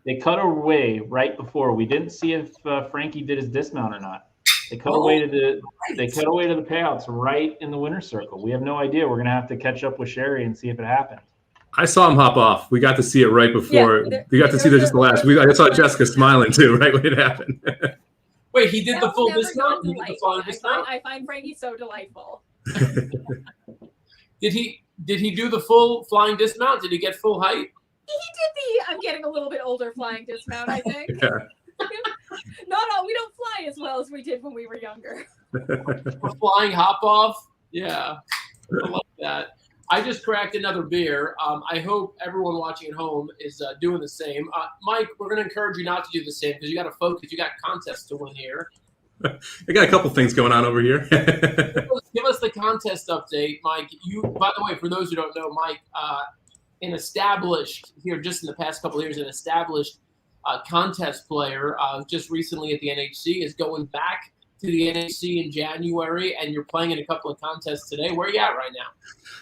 They cut away right before. We didn't see if Frankie did his dismount or not. They cut away to the payouts right in the winner's circle. We have no idea. We're gonna have to catch up with Sheri and see if it happened.
I saw him hop off. We got to see it right before. We got to see just the last. I saw Jessica smiling too, right when it happened.
Wait, he did the full dismount?
I find Frankie so delightful.
Did he do the full flying dismount? Did he get full height?
He did I'm getting a little bit older flying dismount, I think.
Yeah.
We don't fly as well as we did when we were younger.
A flying hop off? Yeah. I love that. I just cracked another beer. I hope everyone watching at home is doing the same. Mike, we're going to encourage you not to do the same because you got to focus. You got contests to win here.
I got a couple things going on over here.
Give us the contest update, Mike. By the way, for those who don't know, Mike, just in the past couple of years, an established contest player, just recently at the NHC, is going back to the NHC in January, and you're playing in a couple of contests today. Where are you at right now?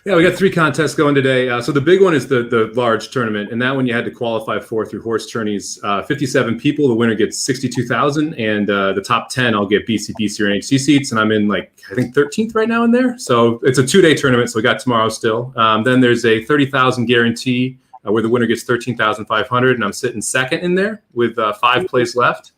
Yeah, we got 3 contests going today. So the big one is the large tournament, and that one you had to qualify for through horse tourneys. 57 people. The winner gets $62,000, and the top 10 I'll get BCBC or NHC seats, and I'm in I think 13th right now in there. So it's a 2-day tournament, so we got tomorrow still. Then there's a $30,000 guarantee where the winner gets $13,500, and I'm sitting second in there with 5 plays left.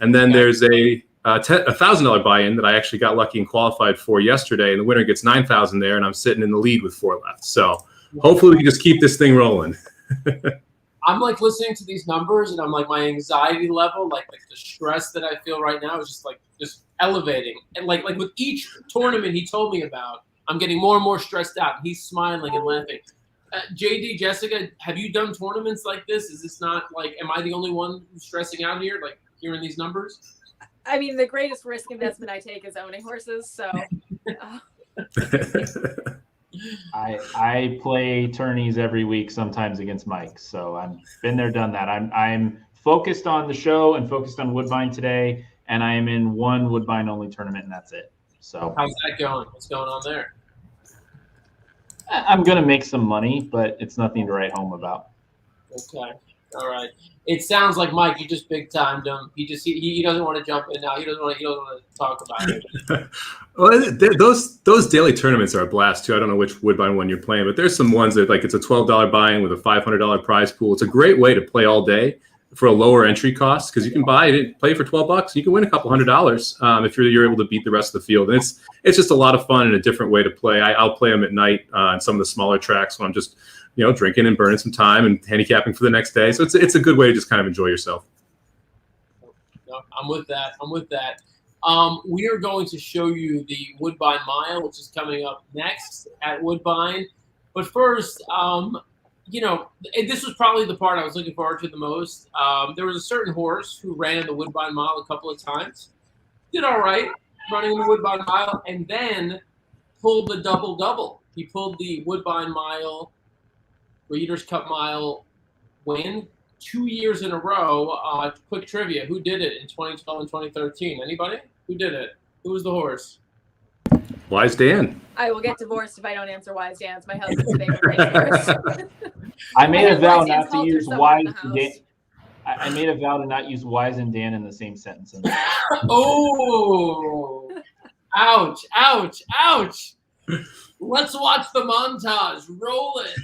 And then there's a $1,000 buy-in that I actually got lucky and qualified for yesterday, and the winner gets $9,000 there, and I'm sitting in the lead with 4 left. So hopefully we can just keep this thing rolling.
I'm listening to these numbers, and I'm my anxiety level, the stress that I feel right now is just elevating. And like with each tournament he told me about, I'm getting more and more stressed out. He's smiling and laughing. JD, Jessica, have you done tournaments like this? Is this not am I the only one who's stressing out here, hearing these numbers?
I mean, the greatest risk investment I take is owning horses. So
I play tourneys every week, sometimes against Mike. So I've been there, done that. I'm focused on the show and focused on Woodbine today, and I am in 1 Woodbine only tournament, and that's it. So
how's that going? What's going on there?
I'm gonna make some money, but it's nothing to write home about.
Okay. All right. It sounds like Mike, you just big timed him. He doesn't want to jump in now. He doesn't want to talk about it.
Well, those daily tournaments are a blast too. I don't know which Woodbine one you're playing, but there's some ones that it's a $12 buy-in with a $500 prize pool. It's a great way to play all day. for a lower entry cost, because you can play for $12. You can win a couple $100 if you're able to beat the rest of the field. And it's just a lot of fun and a different way to play. I'll play them at night on some of the smaller tracks when I'm just drinking and burning some time and handicapping for the next day. So it's a good way to just kind of enjoy yourself.
No, I'm with that. We are going to show you the Woodbine Mile, which is coming up next at Woodbine. But first, this was probably the part I was looking forward to the most. There was a certain horse who ran the Woodbine Mile a couple of times, did all right running the Woodbine Mile, and then pulled the double-double. He pulled the Woodbine Mile, Breeders' Cup Mile win 2 years in a row. Quick trivia: who did it in 2012 and 2013? Anybody? Who did it? Who was the horse?
Wise Dan.
I will get divorced if I don't answer Wise Dan. It's my husband's favorite racehorse.
I made a vow not to use Wise Dan. I made a vow to not use Wise and Dan in the same sentence.
Oh, ouch, ouch, ouch. Let's watch the montage. Roll it.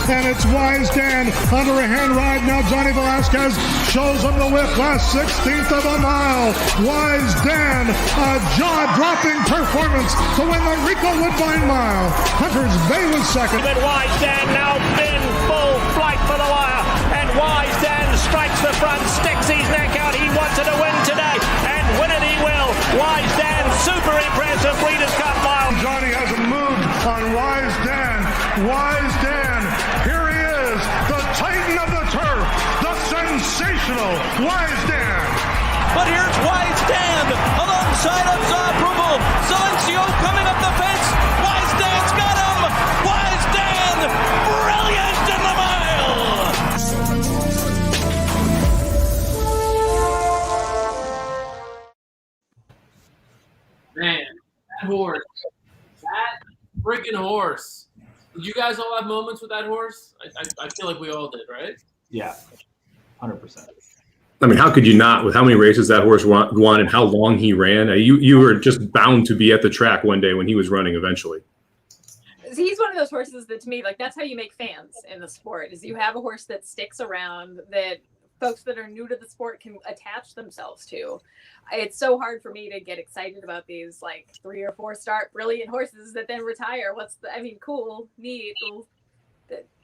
And it's Wise Dan under a hand ride. Now Johnny Velasquez shows him the whip. Last 16th of a mile. Wise Dan, a jaw-dropping performance to win the Ricoh Woodbine Mile. Hunter's Bay was second.
But Wise Dan now in full flight for the wire. And Wise Dan strikes the front, sticks his neck out. He wanted to win today. And win it he will. Wise Dan, super impressive Breeders' Cup Mile.
Johnny has moved on Wise Dan. Wise Dan. Here he is, the titan of the turf, the sensational Wise Dan.
But here's Wise Dan alongside of Zaprubal. Silencio coming up the fence. Wise Dan's got him. Wise Dan, brilliant in the mile.
Man, that horse. That freaking horse. Did you guys all have moments with that horse? I feel like we all did, right?
Yeah, 100%.
I mean, how could you not, with how many races that horse won and how long he ran? You were just bound to be at the track one day when he was running eventually.
He's one of those horses that, to me, like, that's how you make fans in the sport, is you have a horse that sticks around, that folks that are new to the sport can attach themselves to. It's so hard for me to get excited about these like 3 or 4 start brilliant horses that then retire. Cool, neat.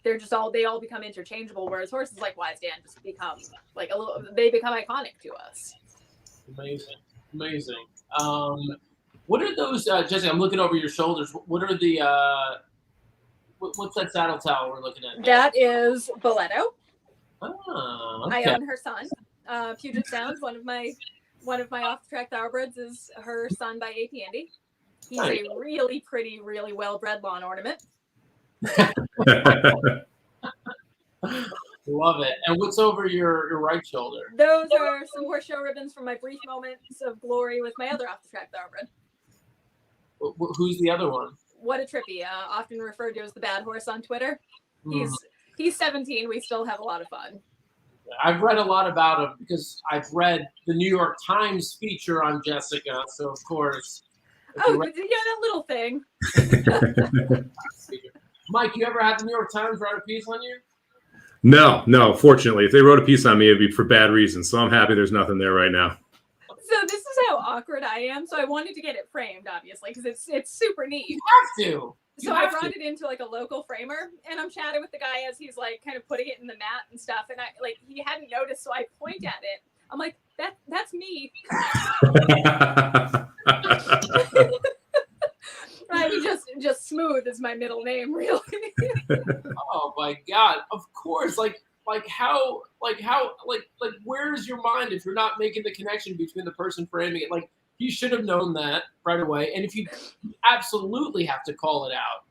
They all become interchangeable, whereas horses like Wise Dan just become they become iconic to us.
Amazing. What are those, Jesse? I'm looking over your shoulders. What are the what's that saddle towel we're looking at?
That is Boleto.
Oh, okay.
I own her son. Puget Sound, one of my off-the-track thoroughbreds is her son by AP Andy. He's a really pretty, really well-bred lawn ornament.
Love it. And what's over your right shoulder?
Those are some horse show ribbons from my brief moments of glory with my other off-the-track thoroughbred.
Who's the other one?
What a trippy. Often referred to as the bad horse on Twitter. He's 17. We still have a lot of fun.
I've read a lot about him because I've read the New York Times feature on Jessica. So, of course.
That little thing.
Mike, you ever had the New York Times write a piece on you?
No. Fortunately, if they wrote a pice on me, it'd be for bad reasons. So I'm happy there's nothing there right now.
So this is how awkward I am. So I wanted to get it framed, obviously, because it's super neat.
You have to.
So I brought it into like a local framer, and I'm chatting with the guy as he's like kind of putting it in the mat and stuff, and he hadn't noticed, so I point at it. I'm like, that's me. I mean, just Smooth is my middle name, really.
Oh my God! Of course, how where's your mind if you're not making the connection between the person framing it? Like, you should have known that right away. And if you absolutely have to call it out,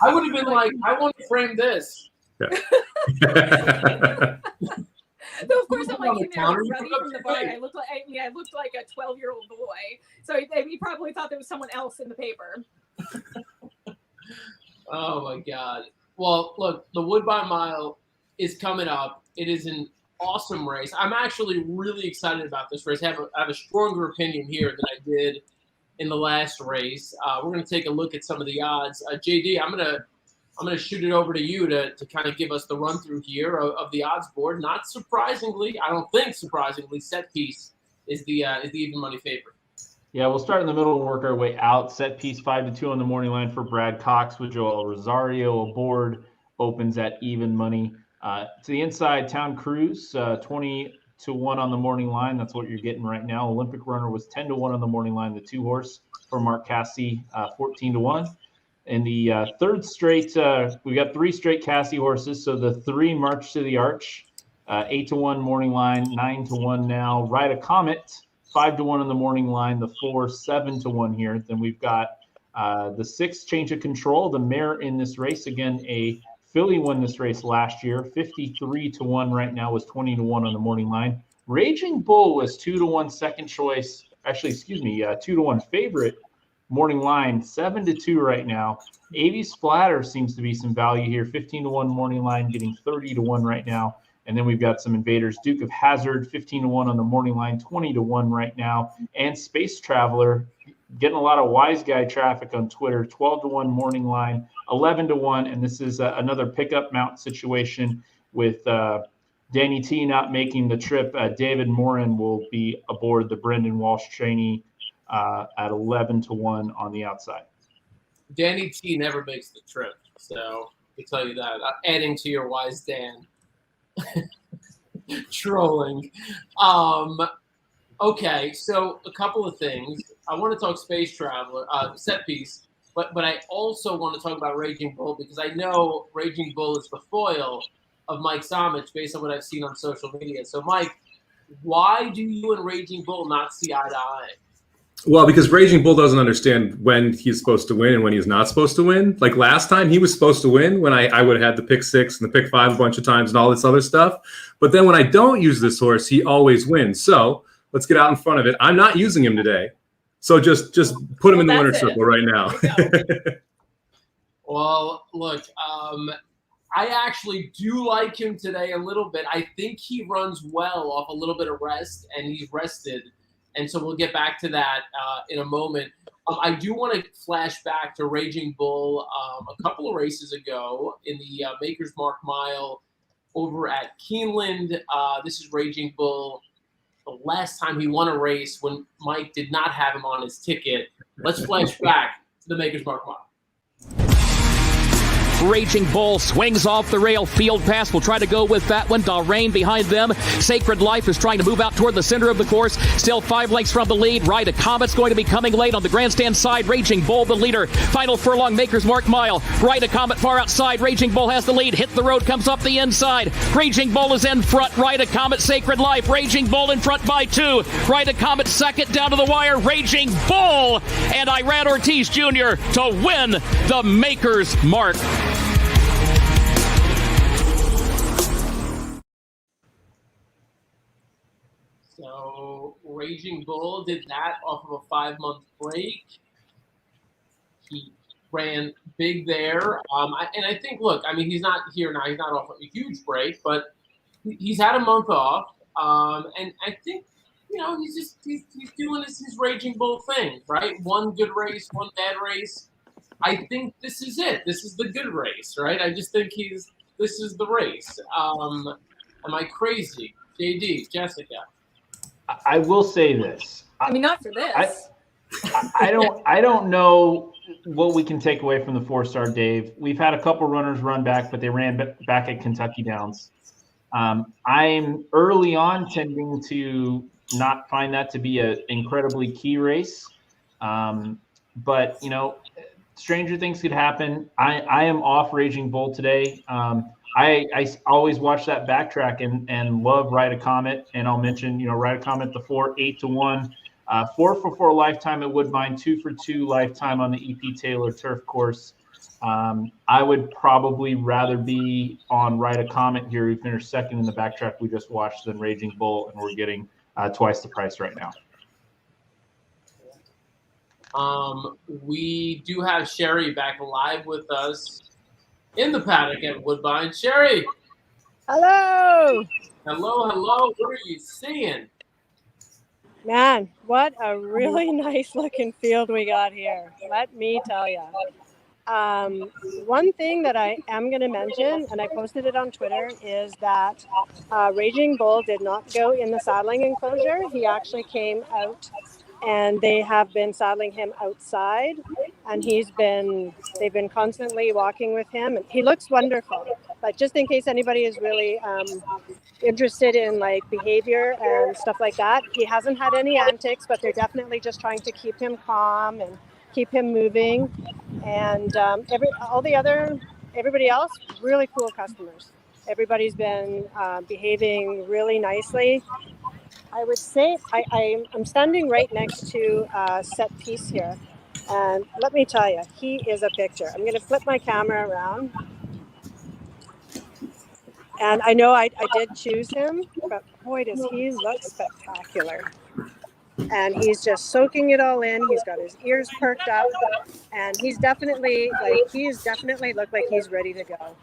I would have been like, I want to frame this.
Yeah.
So of course I'm like in there running from the barn. I looked like a 12-year-old boy. So he probably thought there was someone else in the paper.
Oh my God. Well, look, the Woodbine Mile is coming up. It is an awesome race. I'm actually really excited about this race. I have a stronger opinion here than I did in the last race. We're going to take a look at some of the odds. JD, I'm I'm going to shoot it over to you to kind of give us the run through here of the odds board. Not surprisingly, I don't think surprisingly, Set Piece is the even money favorite.
Yeah, we'll start in the middle and work our way out. Set Piece 5-2 on the morning line for Brad Cox with Joel Rosario aboard. Opens at even money. To the inside, Town Cruise 20-1 on the morning line. That's what you're getting right now. Olympic Runner was 10-1 on the morning line. The 2-horse for Mark Cassie 14-1. In the third straight, we got 3 straight Cassie horses. So the 3 March to the Arch, 8-1 morning line, 9-1 now. Ride a Comet, 5-1 on the morning line. The 4, 7-1 here. Then we've got the 6 Change of Control, the mare in this race. Again, a filly won this race last year, 53-1 right now, was 20-1 on the morning line. Raging Bull was 2-1 second choice. Actually, 2-1 favorite. Morning line, 7-2 right now. AV Splatter seems to be some value here. 15-1 morning line, getting 30-1 right now. And then we've got some invaders. Duke of Hazard, 15-1 on the morning line, 20-1 right now. And Space Traveler, getting a lot of wise guy traffic on Twitter, 12-1 morning line, 11-1. And this is another pickup mount situation with Danny T not making the trip. David Morin will be aboard the Brendan Walsh trainee at 11-1 on the outside.
Danny T never makes the trip, so I can tell you that. Adding to your wise Dan trolling. Okay, so a couple of things. I want to talk Space Traveler, Set Piece, but I also want to talk about Raging Bull because I know Raging Bull is the foil of Mike Somich based on what I've seen on social media. So, Mike, why do you and Raging Bull not see eye to eye?
Well, because Raging Bull doesn't understand when he's supposed to win and when he's not supposed to win. Like last time, he was supposed to win when I would have had the pick 6 and the pick 5 a bunch of times and all this other stuff. But then when I don't use this horse, he always wins. So let's get out in front of it. I'm not using him today. So just put him in the winner's circle right now.
Well, look, I actually do like him today a little bit. I think he runs well off a little bit of rest, and he's rested. And so we'll get back to that in a moment. I do want to flash back to Raging Bull a couple of races ago in the Maker's Mark Mile over at Keeneland. This is Raging Bull. The last time he won a race when Mike did not have him on his ticket. Let's flash back to the Maker's Mark Mile.
Raging Bull swings off the rail. Field pass will try to go with that one. Dalrain behind them. Sacred Life is trying to move out toward the center of the course. Still 5 lengths from the lead. Ride a Comet's going to be coming late on the grandstand side. Raging Bull the leader. Final furlong, Maker's Mark Mile. Ride a Comet far outside. Raging Bull has the lead. Hit the road, comes up the inside. Raging Bull is in front. Ride a Comet, Sacred Life. Raging Bull in front by 2. Ride a Comet second down to the wire. Raging Bull and Iran Ortiz Jr. to win the Maker's Mark.
So Raging Bull did that off of a 5-month break. He ran big there. And I think, look, I mean, he's not here now. He's not off a huge break, but he's had a month off. And I think, he's doing his Raging Bull thing, right? One good race, one bad race. I think this is it. This is the good race, right? I just think this is the race. Am I crazy? JD, Jessica.
I will say this.
I mean, not for this.
I don't know what we can take away from the 4-star Dave. We've had a couple runners run back, but they ran back at Kentucky Downs. I'm early on tending to not find that to be an incredibly key race. But, stranger things could happen. I am off Raging Bull today. I always watch that backtrack and love Ride a Comet. And I'll mention, Ride a Comet, the 4, 8-1, 4-for-4 lifetime at Woodbine, 2-for-2 lifetime on the EP Taylor turf course. I would probably rather be on Ride a Comet here, who finished second in the backtrack we just watched, than Raging Bull, and we're getting twice the price right now.
We do have Sheri back live with us in the paddock at Woodbine. Sheri.
Hello.
Hello. What are you seeing?
Man, what a really nice looking field we got here. Let me tell you. One thing that I am going to mention, and I posted it on Twitter, is that Raging Bull did not go in the saddling enclosure. He actually came out, and they have been saddling him outside, and they've been constantly walking with him, and he looks wonderful. But just in case anybody is really interested in like behavior and stuff like that, he hasn't had any antics, but they're definitely just trying to keep him calm and keep him moving. And everybody else, really cool customers. Everybody's been behaving really nicely. I would say I'm standing right next to Set Piece here, and let me tell you, he is a picture. I'm going to flip my camera around, and I know I did choose him, but boy, does he look spectacular. And he's just soaking it all in. He's got his ears perked up, and he's definitely looked like he's ready to go.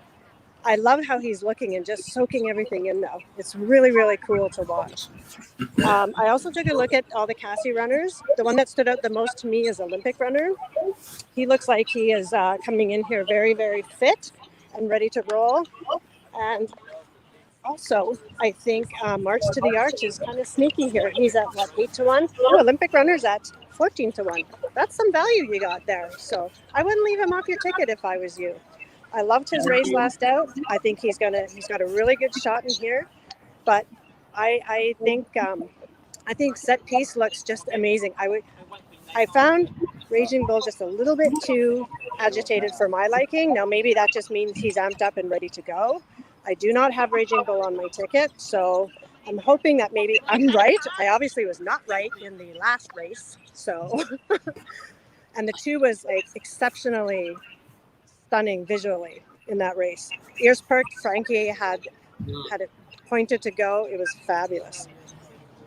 I love how he's looking and just soaking everything in though. It's really, really cool to watch. I also took a look at all the Cassie runners. The one that stood out the most to me is Olympic runner. He looks like he is coming in here very, very fit and ready to roll. And also, I think March to the Arch is kind of sneaky here. He's at what, 8-1? Oh, Olympic runner's at 14-1. That's some value you got there. So I wouldn't leave him off your ticket if I was you. I loved his race last out. I think he's got a really good shot in here. But I think Set Piece looks just amazing. I found Raging Bull just a little bit too agitated for my liking. Now maybe that just means he's amped up and ready to go. I do not have Raging Bull on my ticket, so I'm hoping that maybe I'm right. I obviously was not right in the last race, so and the 2 was like exceptionally stunning visually in that race. Ears perked. Frankie had it pointed to go. It was fabulous.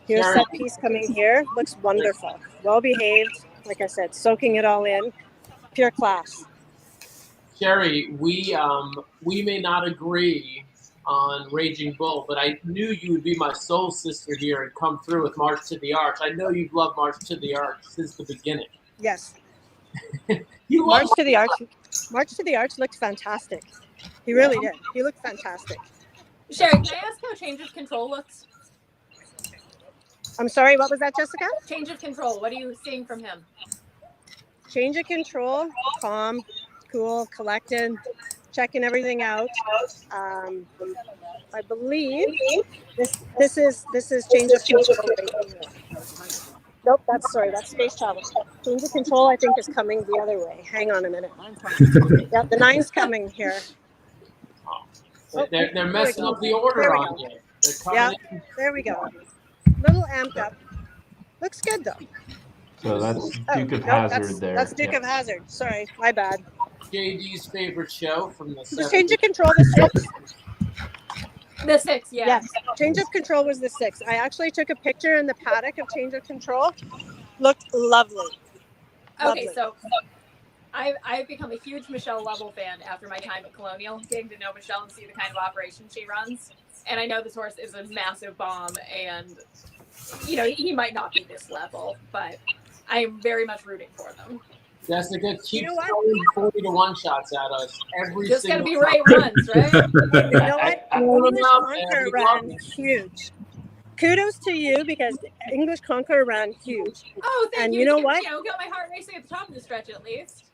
Here's Set Piece coming here. Looks wonderful. Well behaved. Like I said, soaking it all in. Pure class.
Sheri, we may not agree on Raging Bull, but I knew you would be my soul sister here and come through with March to the Arch. I know you've loved March to the Arch since the beginning.
Yes. March to the Arch looked fantastic. He really did. He looked fantastic.
Sheri, can I ask how Change of Control looks?
I'm sorry, what was that, Jessica?
Change of Control. What are you seeing from him?
Change of Control, calm, cool, collected, checking everything out. I believe this is Change of Control. Nope, that's Space Travel. Change of Control, I think, is coming the other way. Hang on a minute. Yep, the 9's coming here.
They're messing up the order on you.
Yeah, there we go. Little amped up. Looks good though.
So that's Duke of Hazzard there.
That's Duke of Hazzard. Sorry, my bad.
JD's favorite show from the 70s.
Change of Control, the 6.
The 6, yeah.
Yes, Change of Control was the 6. I actually took a picture in the paddock of Change of Control. Looked lovely.
Okay, so I've become a huge Michelle Lovell fan after my time at Colonial, getting to know Michelle and see the kind of operation she runs. And I know this horse is a massive bomb, and he might not be this level, but I am very much rooting for them.
Jessica, keep throwing 40-1 shots at us every
just
single
gotta be right runs, right?
You know what? English Conqueror ran huge. Kudos to you because English Conqueror ran huge.
Oh, thank you.
And you know what?
Got my heart racing at the top of the stretch at least.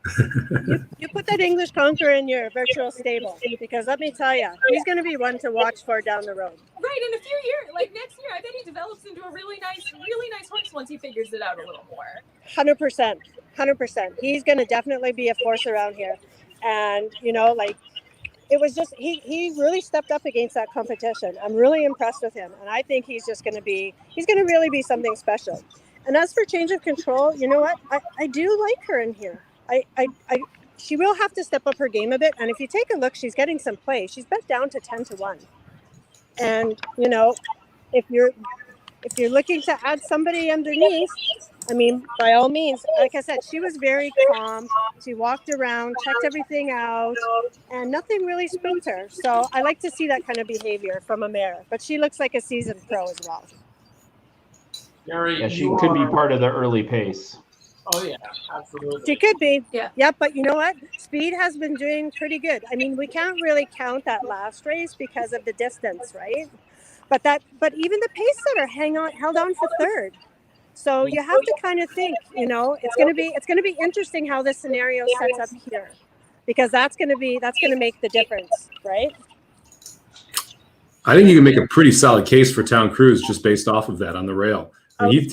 You put that English Conqueror in your virtual stable because let me tell you, he's going to be one to watch for down the road.
Right, in a few years, like next year, I bet he develops into a really nice horse once he figures it out a little more.
100%. He's going to definitely be a force around here. And, it was just, he really stepped up against that competition. I'm really impressed with him. And I think he's going to really be something special. And as for Change of Control, you know what? I do like her in here. She will have to step up her game a bit. And if you take a look, she's getting some play. She's bet down to 10-1. And, if you're looking to add somebody underneath, I mean, by all means, like I said, she was very calm. She walked around, checked everything out, and nothing really spooked her. So I like to see that kind of behavior from a mare. But she looks like a seasoned pro as well.
Yeah, she could be part of the early pace.
Oh yeah, absolutely.
She could be.
Yeah.
Yep, but you know what? Speed has been doing pretty good. I mean, we can't really count that last race because of the distance, right? But even the pace setter held on for third. So you have to kind of think, it's going to be interesting how this scenario sets up here, because that's going to make the difference, right?
I think you can make a pretty solid case for Town Cruise just based off of that on the rail. I mean,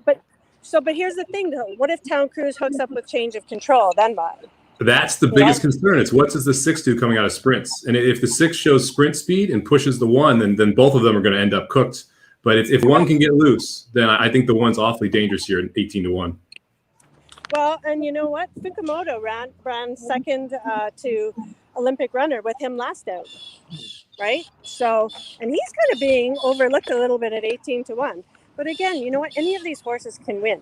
But here's the thing, though. What if Town Cruise hooks up with change of control? Then what?
That's the biggest concern. It's what does the 6 do coming out of sprints? And if the 6 shows sprint speed and pushes the 1, then both of them are going to end up cooked. But if one can get loose, then I think the 1's awfully dangerous here at 18-1.
Well, and you know what? Fukumoto ran second to Olympic runner with him last out, right? So, and he's kind of being overlooked a little bit at 18-1. But again, you know what? Any of these horses can win,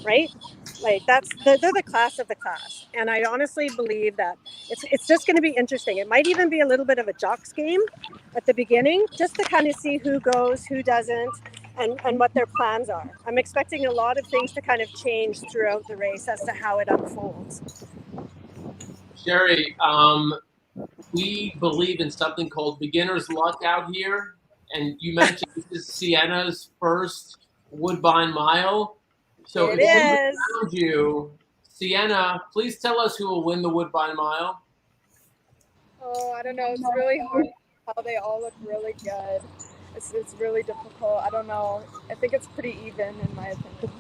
right? Like they're the class of the class. And I honestly believe that it's just going to be interesting. It might even be a little bit of a jocks game at the beginning, just to kind of see who goes, who doesn't, and what their plans are. I'm expecting a lot of things to kind of change throughout the race as to how it unfolds.
Sheri, we believe in something called beginner's luck out here. And you mentioned this is Sienna's first Woodbine Mile. So
it is.
Around you, Sienna, please tell us who will win the Woodbine Mile.
Oh, I don't know. It's really hard. How they all look really good. It's really difficult. I don't know. I think it's pretty even in my opinion.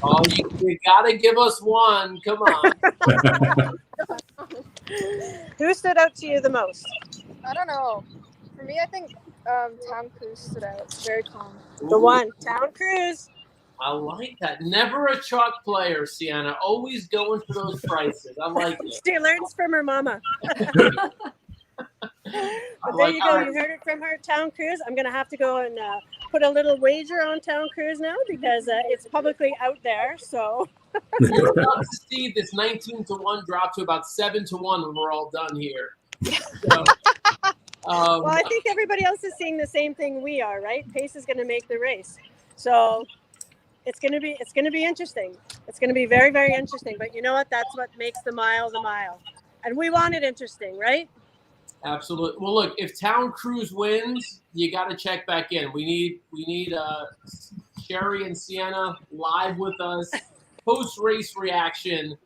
Oh, you gotta give us one. Come on.
Who stood out to you the most?
I don't know. For me, I think Town Cruise stood out. It's very calm.
The one, Town Cruise.
I like that. Never a chalk player, Sienna. Always going for those prices. I like it.
She learns from her mama. But there you go. You heard it from her, Town Cruise. I'm going to have to go and put a little wager on Town Cruise now because it's publicly out there. So
we're about to see this 19-1 drop to about 7-1 when we're all done here. So,
well, I think everybody else is seeing the same thing we are, right? Pace is going to make the race. So it's going to be interesting. It's going to be very, very interesting. But you know what? That's what makes the mile. And we want it interesting, right?
Absolutely. Well, look, if Town Cruise wins, you got to check back in. We need Sheri and Sienna live with us, post-race reaction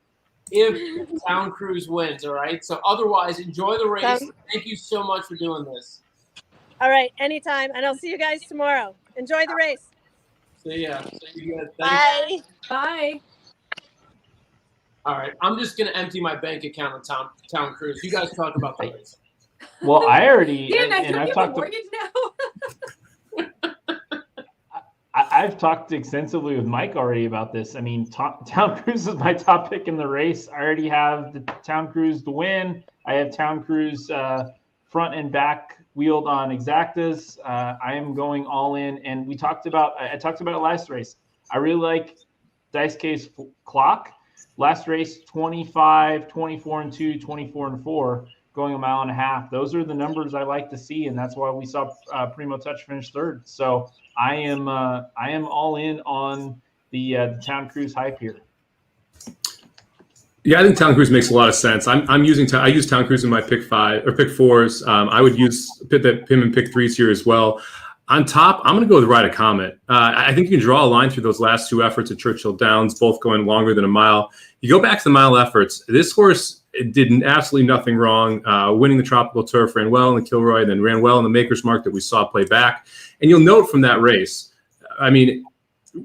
if Town Cruise wins, all right? So otherwise, enjoy the race. Thank you so much for doing this.
All right, anytime. And I'll see you guys tomorrow. Enjoy the race.
See ya. See you guys.
Bye.
Bye.
All right, I'm just going to empty my bank account on Town Cruise. You guys talk about the race.
Well, I already
Dan,
and I've talked
mortgage now.
I've talked extensively with Mike already about this. I mean, Town Cruise is my top pick in the race. I already have the Town Cruise to win. I have Town Cruise front and back wheeled on exactas. I am going all in, and I talked about it last race. I really like Dice Case Clock. Last race, 25, 24-2, 24-4. Going 1.5 miles. Those are the numbers I like to see, and that's why we saw Primo Touch finish third. So I am all in on the Town Cruise hype here.
Yeah, I think Town Cruise makes a lot of sense. I use Town Cruise in my pick 5 or pick 4s. I would use him in pick 3s here as well. On top, I'm going to go with Ride a Comet. I think you can draw a line through those last 2 efforts at Churchill Downs, both going longer than 1 mile. You go back to the mile efforts. This horse did absolutely nothing wrong, winning the Tropical Turf, ran well in the Kilroy, then ran well in the Maker's Mark that we saw play back. And you'll note from that race, I mean,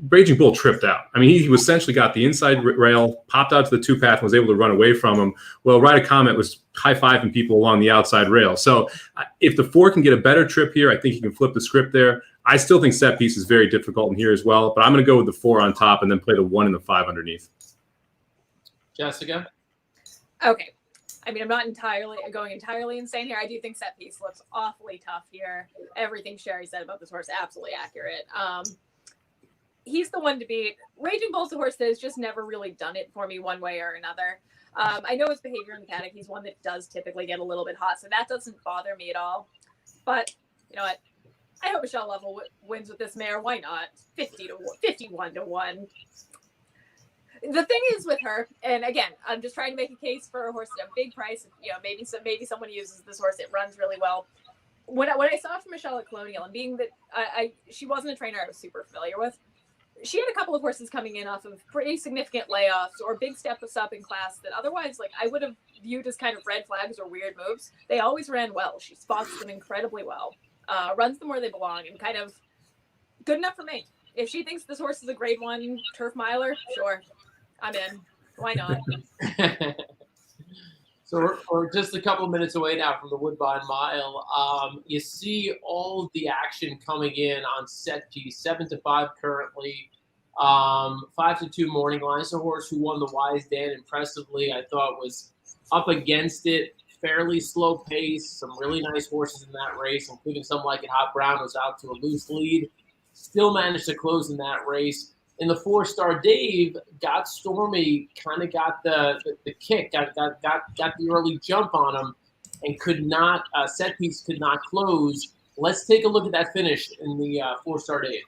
Raging Bull tripped out. I mean, he essentially got the inside rail, popped out to the 2-path, and was able to run away from him. Well, Ride a Comet was high-fiving people along the outside rail. So if the 4 can get a better trip here, I think he can flip the script there. I still think set piece is very difficult in here as well, but I'm going to go with the 4 on top and then play the 1 and the 5 underneath.
Jessica?
Okay. I mean, I'm not going entirely insane here. I do think set piece looks awfully tough here. Everything Sheri said about this horse, absolutely accurate. He's the one to beat. Raging Bull's a horse that has just never really done it for me one way or another. I know his behavior in the paddock. He's one that does typically get a little bit hot, so that doesn't bother me at all. But you know what? I hope Michelle Lovell wins with this mare. Why not? 51-1. The thing is with her, and again, I'm just trying to make a case for a horse at a big price. You know, maybe someone uses this horse. It runs really well. What I saw from Michelle at Colonial, and being that she wasn't a trainer I was super familiar with, she had a couple of horses coming in off of pretty significant layoffs or big steps up in class that otherwise, like, I would have viewed as kind of red flags or weird moves. They always ran well. She spots them incredibly well, runs them where they belong, and kind of good enough for me. If she thinks this horse is a grade 1 turf miler, sure, I'm in. Why not?
So we're just a couple of minutes away now from the Woodbine Mile. You see all the action coming in on set piece, 7-5 currently, 5-2 morning line. It's a horse who won the Wise Dan impressively. I thought was up against it, fairly slow pace, some really nice horses in that race, including some like it Hot Brown was out to a loose lead. Still managed to close in that race. In the 4-star Dave, Got Stormy kind of got the kick, got the early jump on him, and could not set piece could not close. Let's take a look at that finish in the 4-star Dave.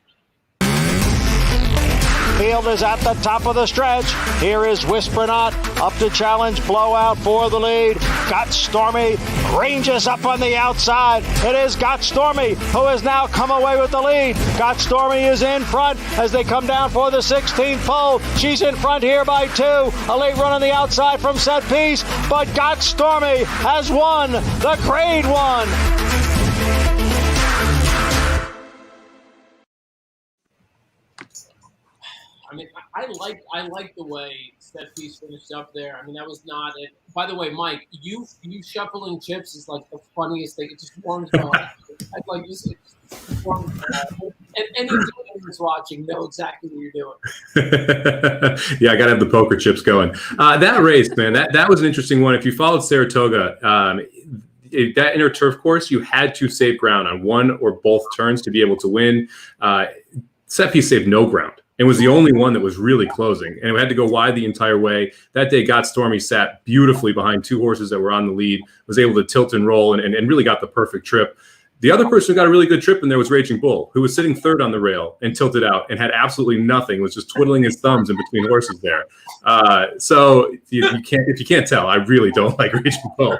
Field is at the top of the stretch. Here is Whisper Not up to challenge Blowout for the lead. Got Stormy ranges up on the outside. It is Got Stormy who has now come away with the lead. Got Stormy is in front as they come down for the 16th pole. She's in front here by 2. A late run on the outside from set piece, but Got Stormy has won the grade 1.
I mean, I like the way set piece finished up there. I mean, that was not it. By the way, Mike, you shuffling chips is like the funniest thing. It just warms my heart. I'd like just warms my heart. And any who's watching know exactly what you're doing.
Yeah, I gotta have the poker chips going. That race, man, that was an interesting one. If you followed Saratoga, that inner turf course, you had to save ground on one or both turns to be able to win. Set piece saved no ground. It was the only one that was really closing, and we had to go wide the entire way. That day, Got Stormy sat beautifully behind 2 horses that were on the lead, was able to tilt and roll, and really got the perfect trip. The other person who got a really good trip in there was Raging Bull, who was sitting 3rd on the rail and tilted out and had absolutely nothing, was just twiddling his thumbs in between horses there. So if you can't tell, I really don't like Raging Bull.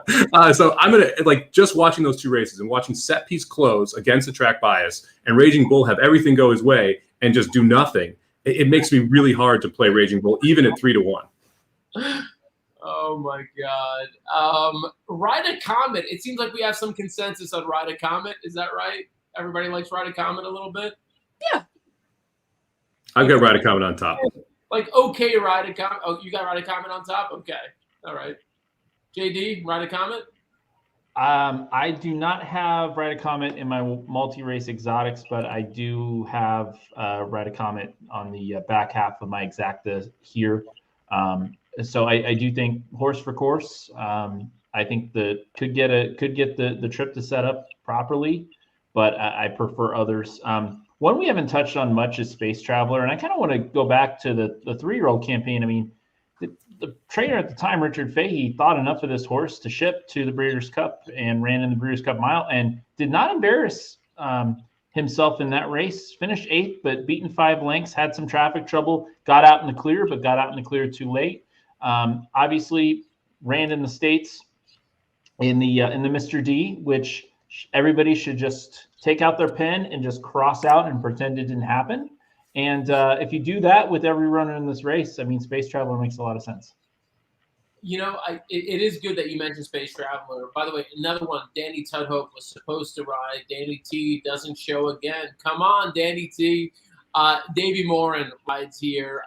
So I'm going to, just watching those 2 races and watching set piece close against the track bias and Raging Bull have everything go his way and just do nothing. It makes me really hard to play Raging Bull, even at 3-1.
Oh my God. Ride a Comet. It seems like we have some consensus on Ride a Comet. Is that right? Everybody likes Ride a Comet a little bit?
Yeah.
I've got Ride a Comet on top.
Okay, Ride a Comet. Oh, you got Ride a Comet on top? Okay. All right. JD, Ride a Comet?
I do not have Ride a Comet in my multi-race exotics, but I do have Ride a Comet on the back half of my exacta here. So I do think horse for course. I think could get the trip to set up properly, but I prefer others. One we haven't touched on much is Space Traveler, and I kind of want to go back to the 3-year-old campaign. I mean, the trainer at the time, Richard Fahey, thought enough of this horse to ship to the Breeders' Cup and ran in the Breeders' Cup Mile and did not embarrass himself in that race. Finished 8th, but beaten 5 lengths, had some traffic trouble, got out in the clear, but got out in the clear too late. Obviously ran in the States in the Mr. D, which everybody should just take out their pen and just cross out and pretend it didn't happen. And if you do that with every runner in this race, I mean, Space Traveler makes a lot of sense.
You know, it is good that you mentioned Space Traveler. By the way, another one, Danny Tudhope was supposed to ride. Danny T doesn't show again. Come on, Danny T. Davey Morin rides here.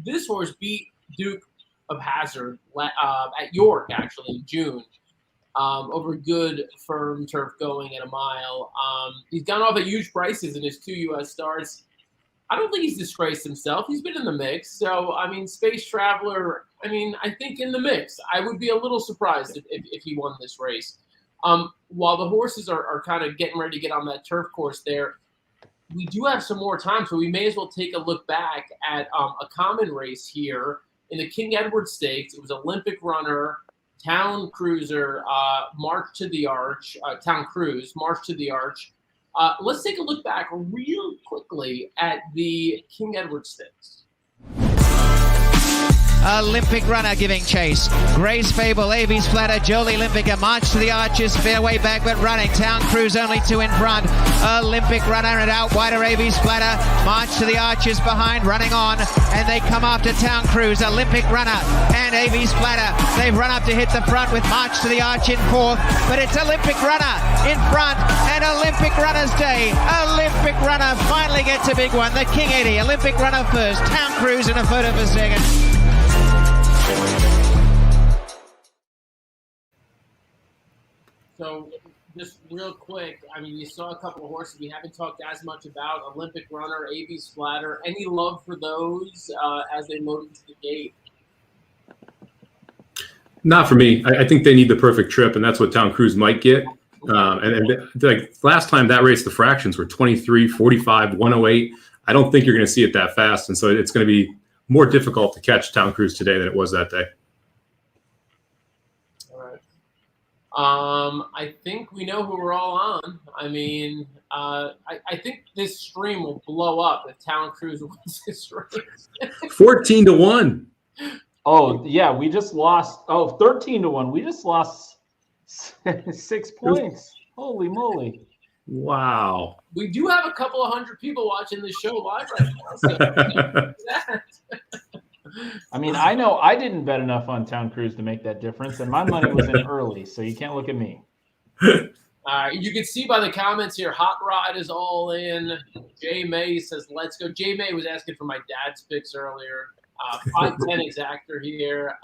This horse beat Duke of Hazzard at York, actually, in June. Over good, firm turf going at a mile. He's gone off at huge prices in his 2 U.S. starts. I don't think he's disgraced himself. He's been in the mix. So, I mean, Space Traveler, I think in the mix. I would be a little surprised if he won this race. While the horses are kind of getting ready to get on that turf course there, we do have some more time, so we may as well take a look back at a common race here in the King Edward Stakes. It was Olympic runner, Town Cruiser, March to the Arch, Town Cruise, March to the Arch. Let's take a look back real quickly at the King Edward Stakes.
Olympic Runner giving chase. Gray's Fable, Avies Flatter, Jolie Olympica march to the arches, fairway back but running. Town Cruise only 2 in front. Olympic Runner and out wider Avies Flatter, march to the arches behind, running on, and they come after Town Cruise. Olympic Runner and Avies Flatter, they've run up to hit the front with march to the arch in 4th, but it's Olympic Runner in front, and Olympic Runner's day. Olympic Runner finally gets a big one. The King Eddie, Olympic Runner first, Town Cruise in a photo for second.
So just real quick, I mean, you saw a couple of horses we haven't talked as much about. Olympic Runner, Avies Flatter. Any love for those as they load into the gate?
Not for me. I think they need the perfect trip, and that's what Town Cruise might get. And like last time that race, the fractions were 23, 45, 108. I don't think you're going to see it that fast, and so it's going to be more difficult to catch Town Cruise today than it was that day.
All right. I think we know who we're all on. I mean, I think this stream will blow up if Town Cruise wins this race.
14-1.
Oh, yeah, we just lost. 13-1. We just lost 6 points. Holy moly.
Wow.
We do have a couple of hundred people watching this show live right now. So
I mean, I know I didn't bet enough on Town Cruise to make that difference, and my money was in early, so you can't look at me.
You can see by the comments here, Hot Rod is all in. Jay May says, let's go. Jay May was asking for my dad's picks earlier. 510 exactor here.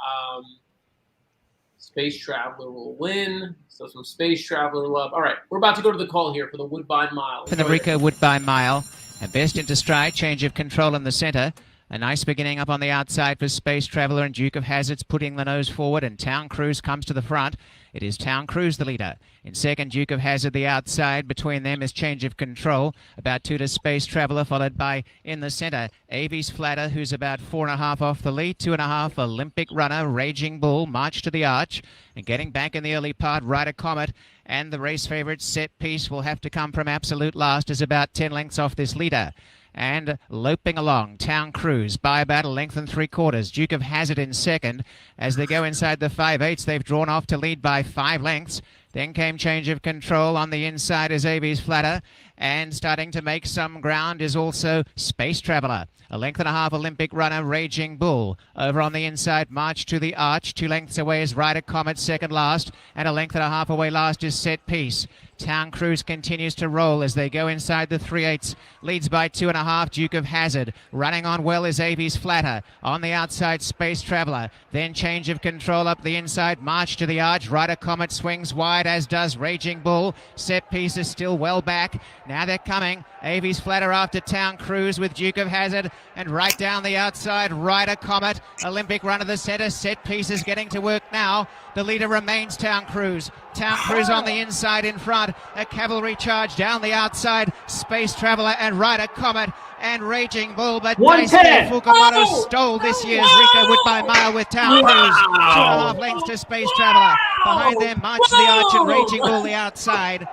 Space Traveler will win. So some Space Traveler love. All right, we're about to go to the call here for the Woodbine Mile.
For the Ricoh Woodbine Mile, a best into stride, change of control in the center. A nice beginning up on the outside for Space Traveler, and Duke of Hazard's putting the nose forward, and Town Cruise comes to the front. It is Town Cruise the leader. In second, Duke of Hazard the outside. Between them is Change of Control. About 2 to Space Traveler, followed by in the center, Avies Flatter, who's about 4.5 off the lead. 2.5, Olympic Runner, Raging Bull, March to the Arch. And getting back in the early part, Rider Comet. And the race favorite, Set Piece, will have to come from absolute last, is about 10 lengths off this leader. And loping along, Town Cruise by about 1 3/4 lengths. Duke of Hazard in second. As they go inside the 5/8, they've drawn off to lead by 5 lengths. Then came Change of Control. On the inside is Avies Flatter. And starting to make some ground is also Space Traveler. 1.5 lengths Olympic Runner, Raging Bull. Over on the inside, March to the Arch. 2 lengths away is Rider Comet, second last. And 1.5 lengths away last is Set Piece. Town Cruise continues to roll as they go inside the 3/8. Leads by 2.5, Duke of Hazard. Running on well is Avies Flatter. On the outside, Space Traveler. Then Change of Control up the inside. March to the Arch. Rider Comet swings wide, as does Raging Bull. Set Piece is still well back. Now they're coming. Avies Flatter after Town Cruise with Duke of Hazard. And right down the outside, Rider Comet. Olympic Runner the center. Set Piece is getting to work now. The leader remains Town Cruise. Town Cruise on the inside in front. A cavalry charge down the outside. Space Traveler and Rider Comet and Raging Bull. But Daisuke Fukumoto stole this year's Ricoh Woodbine Mile with Town Cruise. 2.5 lengths to Space Traveler. Behind them, March to the Arch and Raging Bull the outside.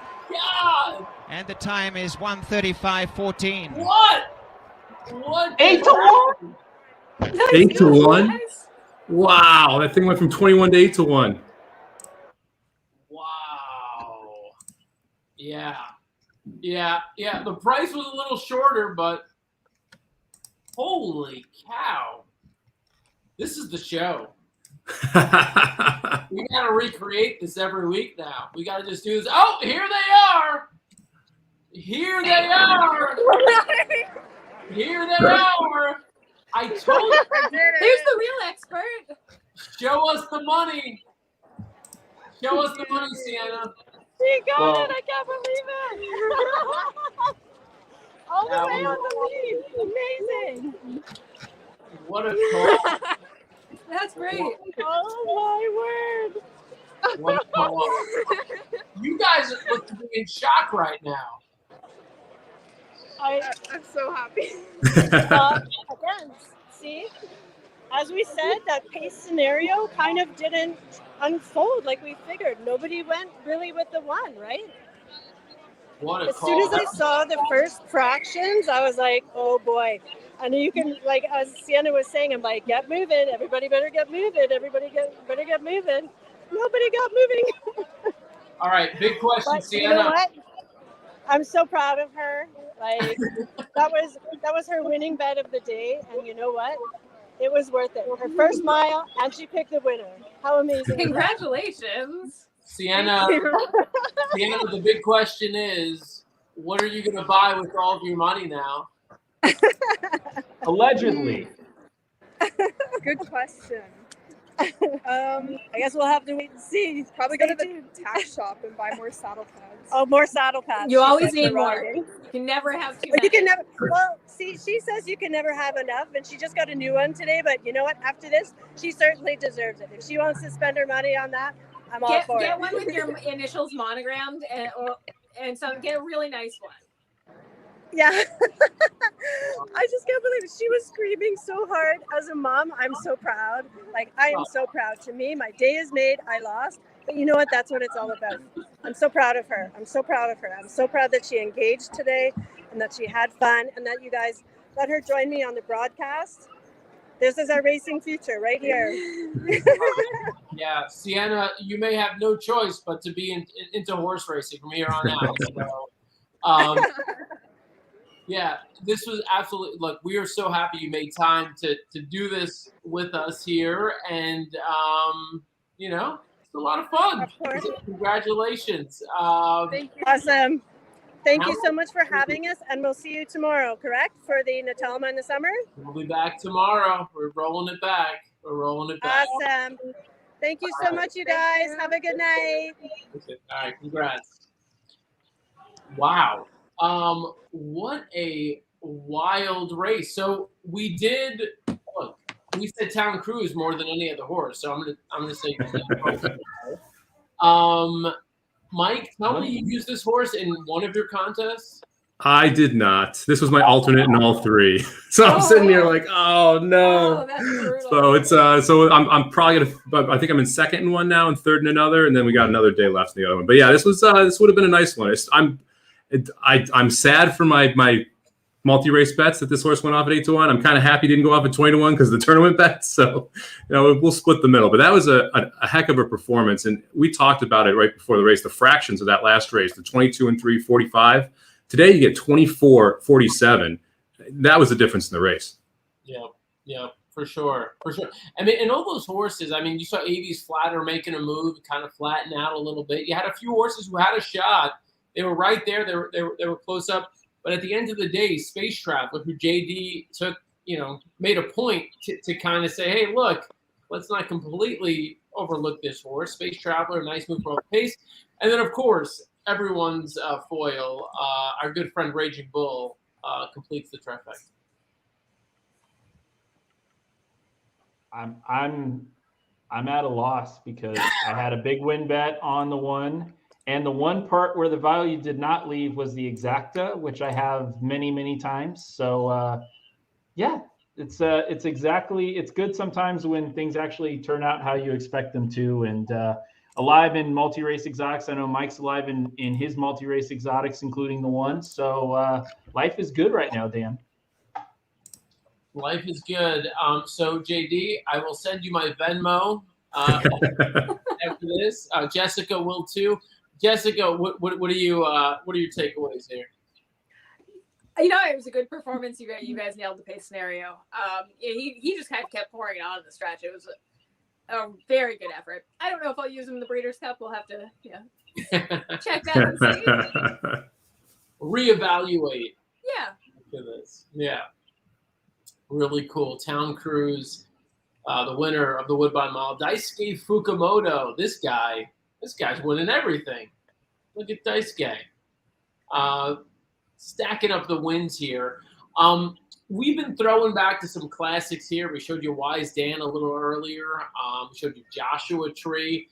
And the time is 1:35.14.
What?
8-1?
8-1? Wow, that thing went from 21 to 8-1.
Wow. Yeah. The price was a little shorter, but holy cow. This is the show. We got to recreate this every week now. We got to just do this. Oh, here they are. Here they are. Here they are. I told you.
There's the real expert.
Show us the money. Show us the money, Sienna.
She got it. I can't believe it. All the way on the lead. Amazing.
What a call.
That's great.
Oh, my word.
What a call. You guys look to be in shock right now.
I'm so happy.
Again, see, as we said, that pace scenario kind of didn't unfold like we figured. Nobody went really with the one, right?
What a
as
call.
soon as I saw the first fractions, I was like, oh boy. And you can, like, as Sienna was saying, I'm like, get moving. Everybody better get moving. Everybody better get moving. Nobody got moving.
All right, big question,
But
Sienna.
you know what? I'm so proud of her. Like, that was her winning bet of the day. And you know what? It was worth it. Her first mile, and she picked the winner. How amazing.
Congratulations.
Sienna, the big question is, what are you going to buy with all of your money now?
Allegedly.
Good question.
I guess we'll have to wait and see.
Probably go to the tack shop and buy more saddle pads.
Oh, more saddle pads.
You
She
always
said,
need
for
more.
riding.
You can never have too
But
many.
you can never. Well, see, she says you can never have enough, and she just got a new one today. But you know what? After this, she certainly deserves it. If she wants to spend her money on that, I'm all for it.
Get one with your initials monogrammed, and so get a really nice one.
Yeah. I just can't believe it. She was screaming so hard. As a mom, I'm so proud. Like, I am so proud. To me, my day is made. I lost. But you know what? That's what it's all about. I'm so proud of her. I'm so proud of her. I'm so proud that she engaged today and that she had fun and that you guys let her join me on the broadcast. This is our racing future right here.
Yeah, Sienna, you may have no choice but to be into horse racing from here on out. So, yeah, this was absolutely, look, we are so happy you made time to do this with us here. And, you know, it's a lot of fun.
Of course.
So congratulations.
Thank you. Awesome. Thank you so much for having us. And we'll see you tomorrow, correct? For the Natalma in the summer?
We'll be back tomorrow. We're rolling it back.
Awesome. Thank you so much, you guys. Have a good night.
All right, congrats. Wow. What a wild race. So we did, look, we said Town Cruise more than any other horse. So I'm gonna say Mike, tell me you used this horse in one of your contests?
I did not. This was my alternate in all three. So I'm sitting here like, oh no.
Oh, that's brutal.
So it's so I'm probably gonna, but I think I'm in second in one now and third in another, and then we got another day left in the other one. But yeah, this would have been a nice one. I'm sad for my multi-race bets that this horse went off at 8-1. I'm kind of happy it didn't go off at 20-1 because of the tournament bets. So, you know, we'll split the middle. But that was a heck of a performance. And we talked about it right before the race, the fractions of that last race, the 22-3, 45. Today you get 24, 47. That was the difference in the race.
Yeah, for sure. I mean, and all those horses, I mean, you saw Avies Flatter making a move, kind of flatten out a little bit. You had a few horses who had a shot. They were right there. They were close up. But at the end of the day, Space Traveler, who J.D. took, you know, made a point to kind of say, hey, look, let's not completely overlook this horse. Space Traveler, nice move for pace. And then, of course, everyone's foil, our good friend Raging Bull, completes the trifecta.
I'm at a loss because I had a big win bet on the one. And the one part where the value did not leave was the exacta, which I have many, many times. So, yeah, it's good sometimes when things actually turn out how you expect them to. And alive in multi-race exotics. I know Mike's alive in his multi-race exotics, including the one. So life is good right now, Dan.
Life is good. So, JD, I will send you my Venmo after this. Jessica will too. Jessica, what are your takeaways here?
You know, it was a good performance. You guys nailed the pace scenario. He just kind of kept pouring it on in the stretch. It was a very good effort. I don't know if I'll use him in the Breeders' Cup. We'll have to check that and see.
Reevaluate.
Yeah.
Look at this. Yeah. Really cool. Town Cruise, the winner of the Woodbine Mile, Daisuke Fukumoto. This guy's winning everything. Look at Daisuke. Stacking up the wins here. We've been throwing back to some classics here. We showed you Wise Dan a little earlier. We showed you Joshua Tree.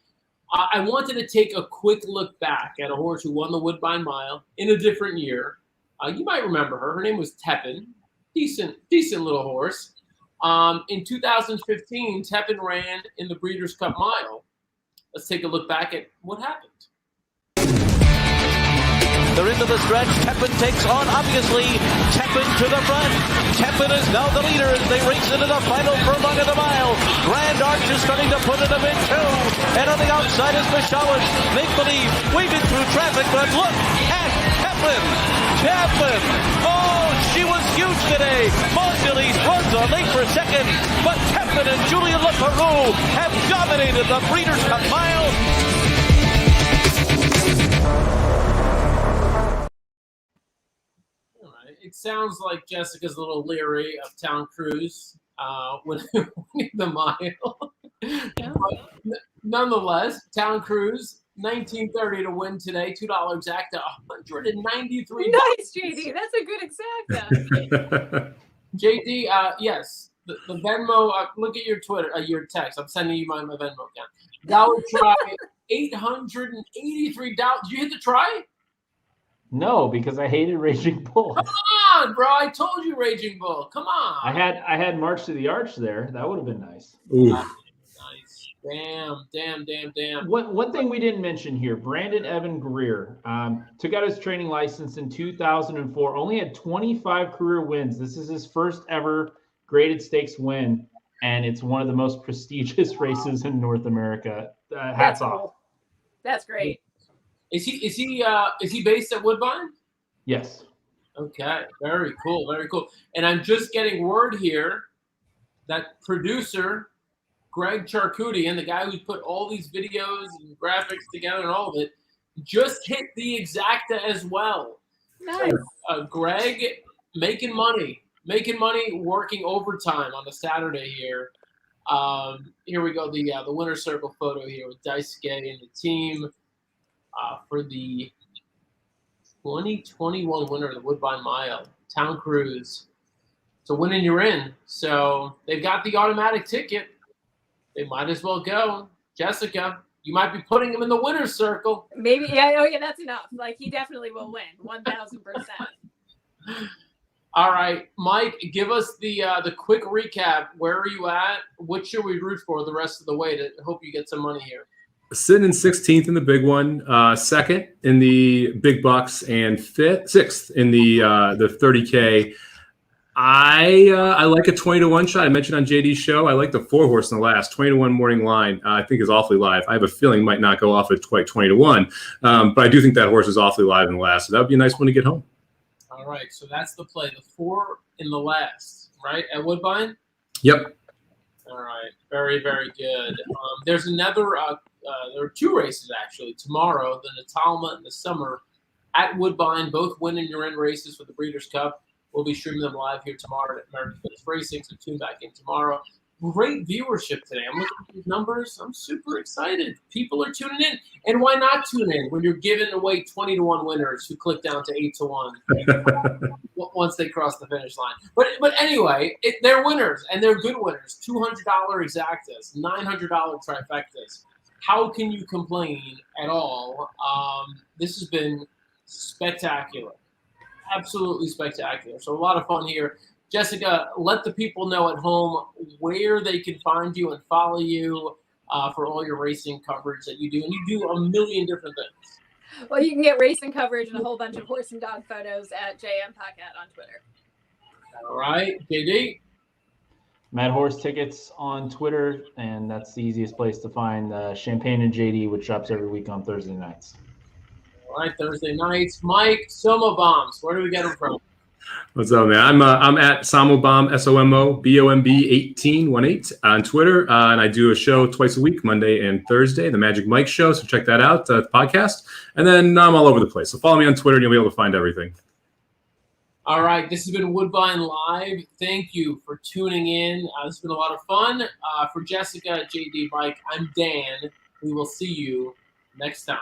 I wanted to take a quick look back at a horse who won the Woodbine Mile in a different year. You might remember her. Her name was Tepin. Decent little horse. In 2015, Tepin ran in the Breeders' Cup Mile. Let's take a look back at what happened.
They're into the stretch. Tepin takes on, obviously, Tepin to the front. Tepin is now the leader as they race into the final furlong of the mile. Grand Arch is starting to put it a bit too. And on the outside is Mashawitz. Make believe, weaving through traffic, but look at Tepin. Tepin. Oh, she was huge today. Mondelez runs on late for second, but Tepin and Julia LaPeroux have dominated the Breeders' Cup Mile.
It sounds like Jessica's a little leery of Town Cruise winning the mile. But nonetheless, Town Cruise, $19.30 to win today. $2 exacta, $193.
Nice, JD. That's a good exacta.
JD, yes, the Venmo. Look at your Twitter, your text. I'm sending you my Venmo account. Dollar try, $883. Did you hit the try?
No, because I hated Raging Bull.
Come on, bro! I told you, Raging Bull. Come on.
I had March to the Arch there. That would have been nice.
Nice. Damn.
One thing we didn't mention here: Brandon Evan Greer took out his training license in 2004. Only had 25 career wins. This is his first ever graded stakes win, and it's one of the most prestigious races in North America. Hats off.
Cool. That's great.
Is he based at Woodbine?
Yes.
Okay, very cool. And I'm just getting word here that producer Greg Charkoudian, the guy who put all these videos and graphics together and all of it, just hit the exacta as well.
Nice.
So, Greg making money, working overtime on a Saturday here. Here we go, the winner circle photo here with Daisuke and the team. For the 2021 winner of the Woodbine Mile, Town Cruise. So winning, you're in. So they've got the automatic ticket. They might as well go. Jessica, you might be putting him in the winner's circle.
Maybe, yeah. Oh, yeah, that's enough. Like, he definitely will win, 1,000%.
All right, Mike, give us the quick recap. Where are you at? What should we root for the rest of the way to hope you get some money here?
Sitting in 16th in the big one, second in the big bucks, and sixth in the 30K. I like a 20-1 shot. I mentioned on JD's show, I like the 4-horse in the last 20-1 morning line. I think is awfully live. I have a feeling it might not go off at quite 20-1, but I do think that horse is awfully live in the last. So that would be a nice one to get home.
All right, so that's the play. The 4 in the last, right, at Woodbine?
Yep.
All right, very, very good. There's another there are 2 races, actually, tomorrow, the Natalma and the Summer at Woodbine, both win-and-you're-in races for the Breeders' Cup. We'll be streaming them live here tomorrow at America's Best Racing, so tune back in tomorrow. Great viewership today. I'm looking at these numbers. I'm super excited. People are tuning in. And why not tune in when you're giving away 20-1 winners who click down to 8-1 once they cross the finish line? But anyway, they're winners, and they're good winners. $200 exactas, $900 trifectas. How can you complain at all? This has been spectacular. Absolutely spectacular. So a lot of fun here. Jessica, let the people know at home where they can find you and follow you for all your racing coverage that you do. And you do a million different things.
Well, you can get racing coverage and a whole bunch of horse and dog photos at JM Paquette on Twitter.
All right. JD?
Mad Horse Tickets on Twitter, and that's the easiest place to find Champagne and J.D., which drops every week on Thursday nights.
All right, Thursday nights. Mike, Somo Bombs, where do we get them from?
What's up, man? I'm at Somobomb, SOMOBOMB 1818 on Twitter, and I do a show twice a week, Monday and Thursday, the Magic Mike Show. So check that out, the podcast. And then I'm all over the place. So follow me on Twitter, and you'll be able to find everything.
All right, this has been Woodbine Live. Thank you for tuning in. This has been a lot of fun. For Jessica, JD, Mike, I'm Dan. We will see you next time.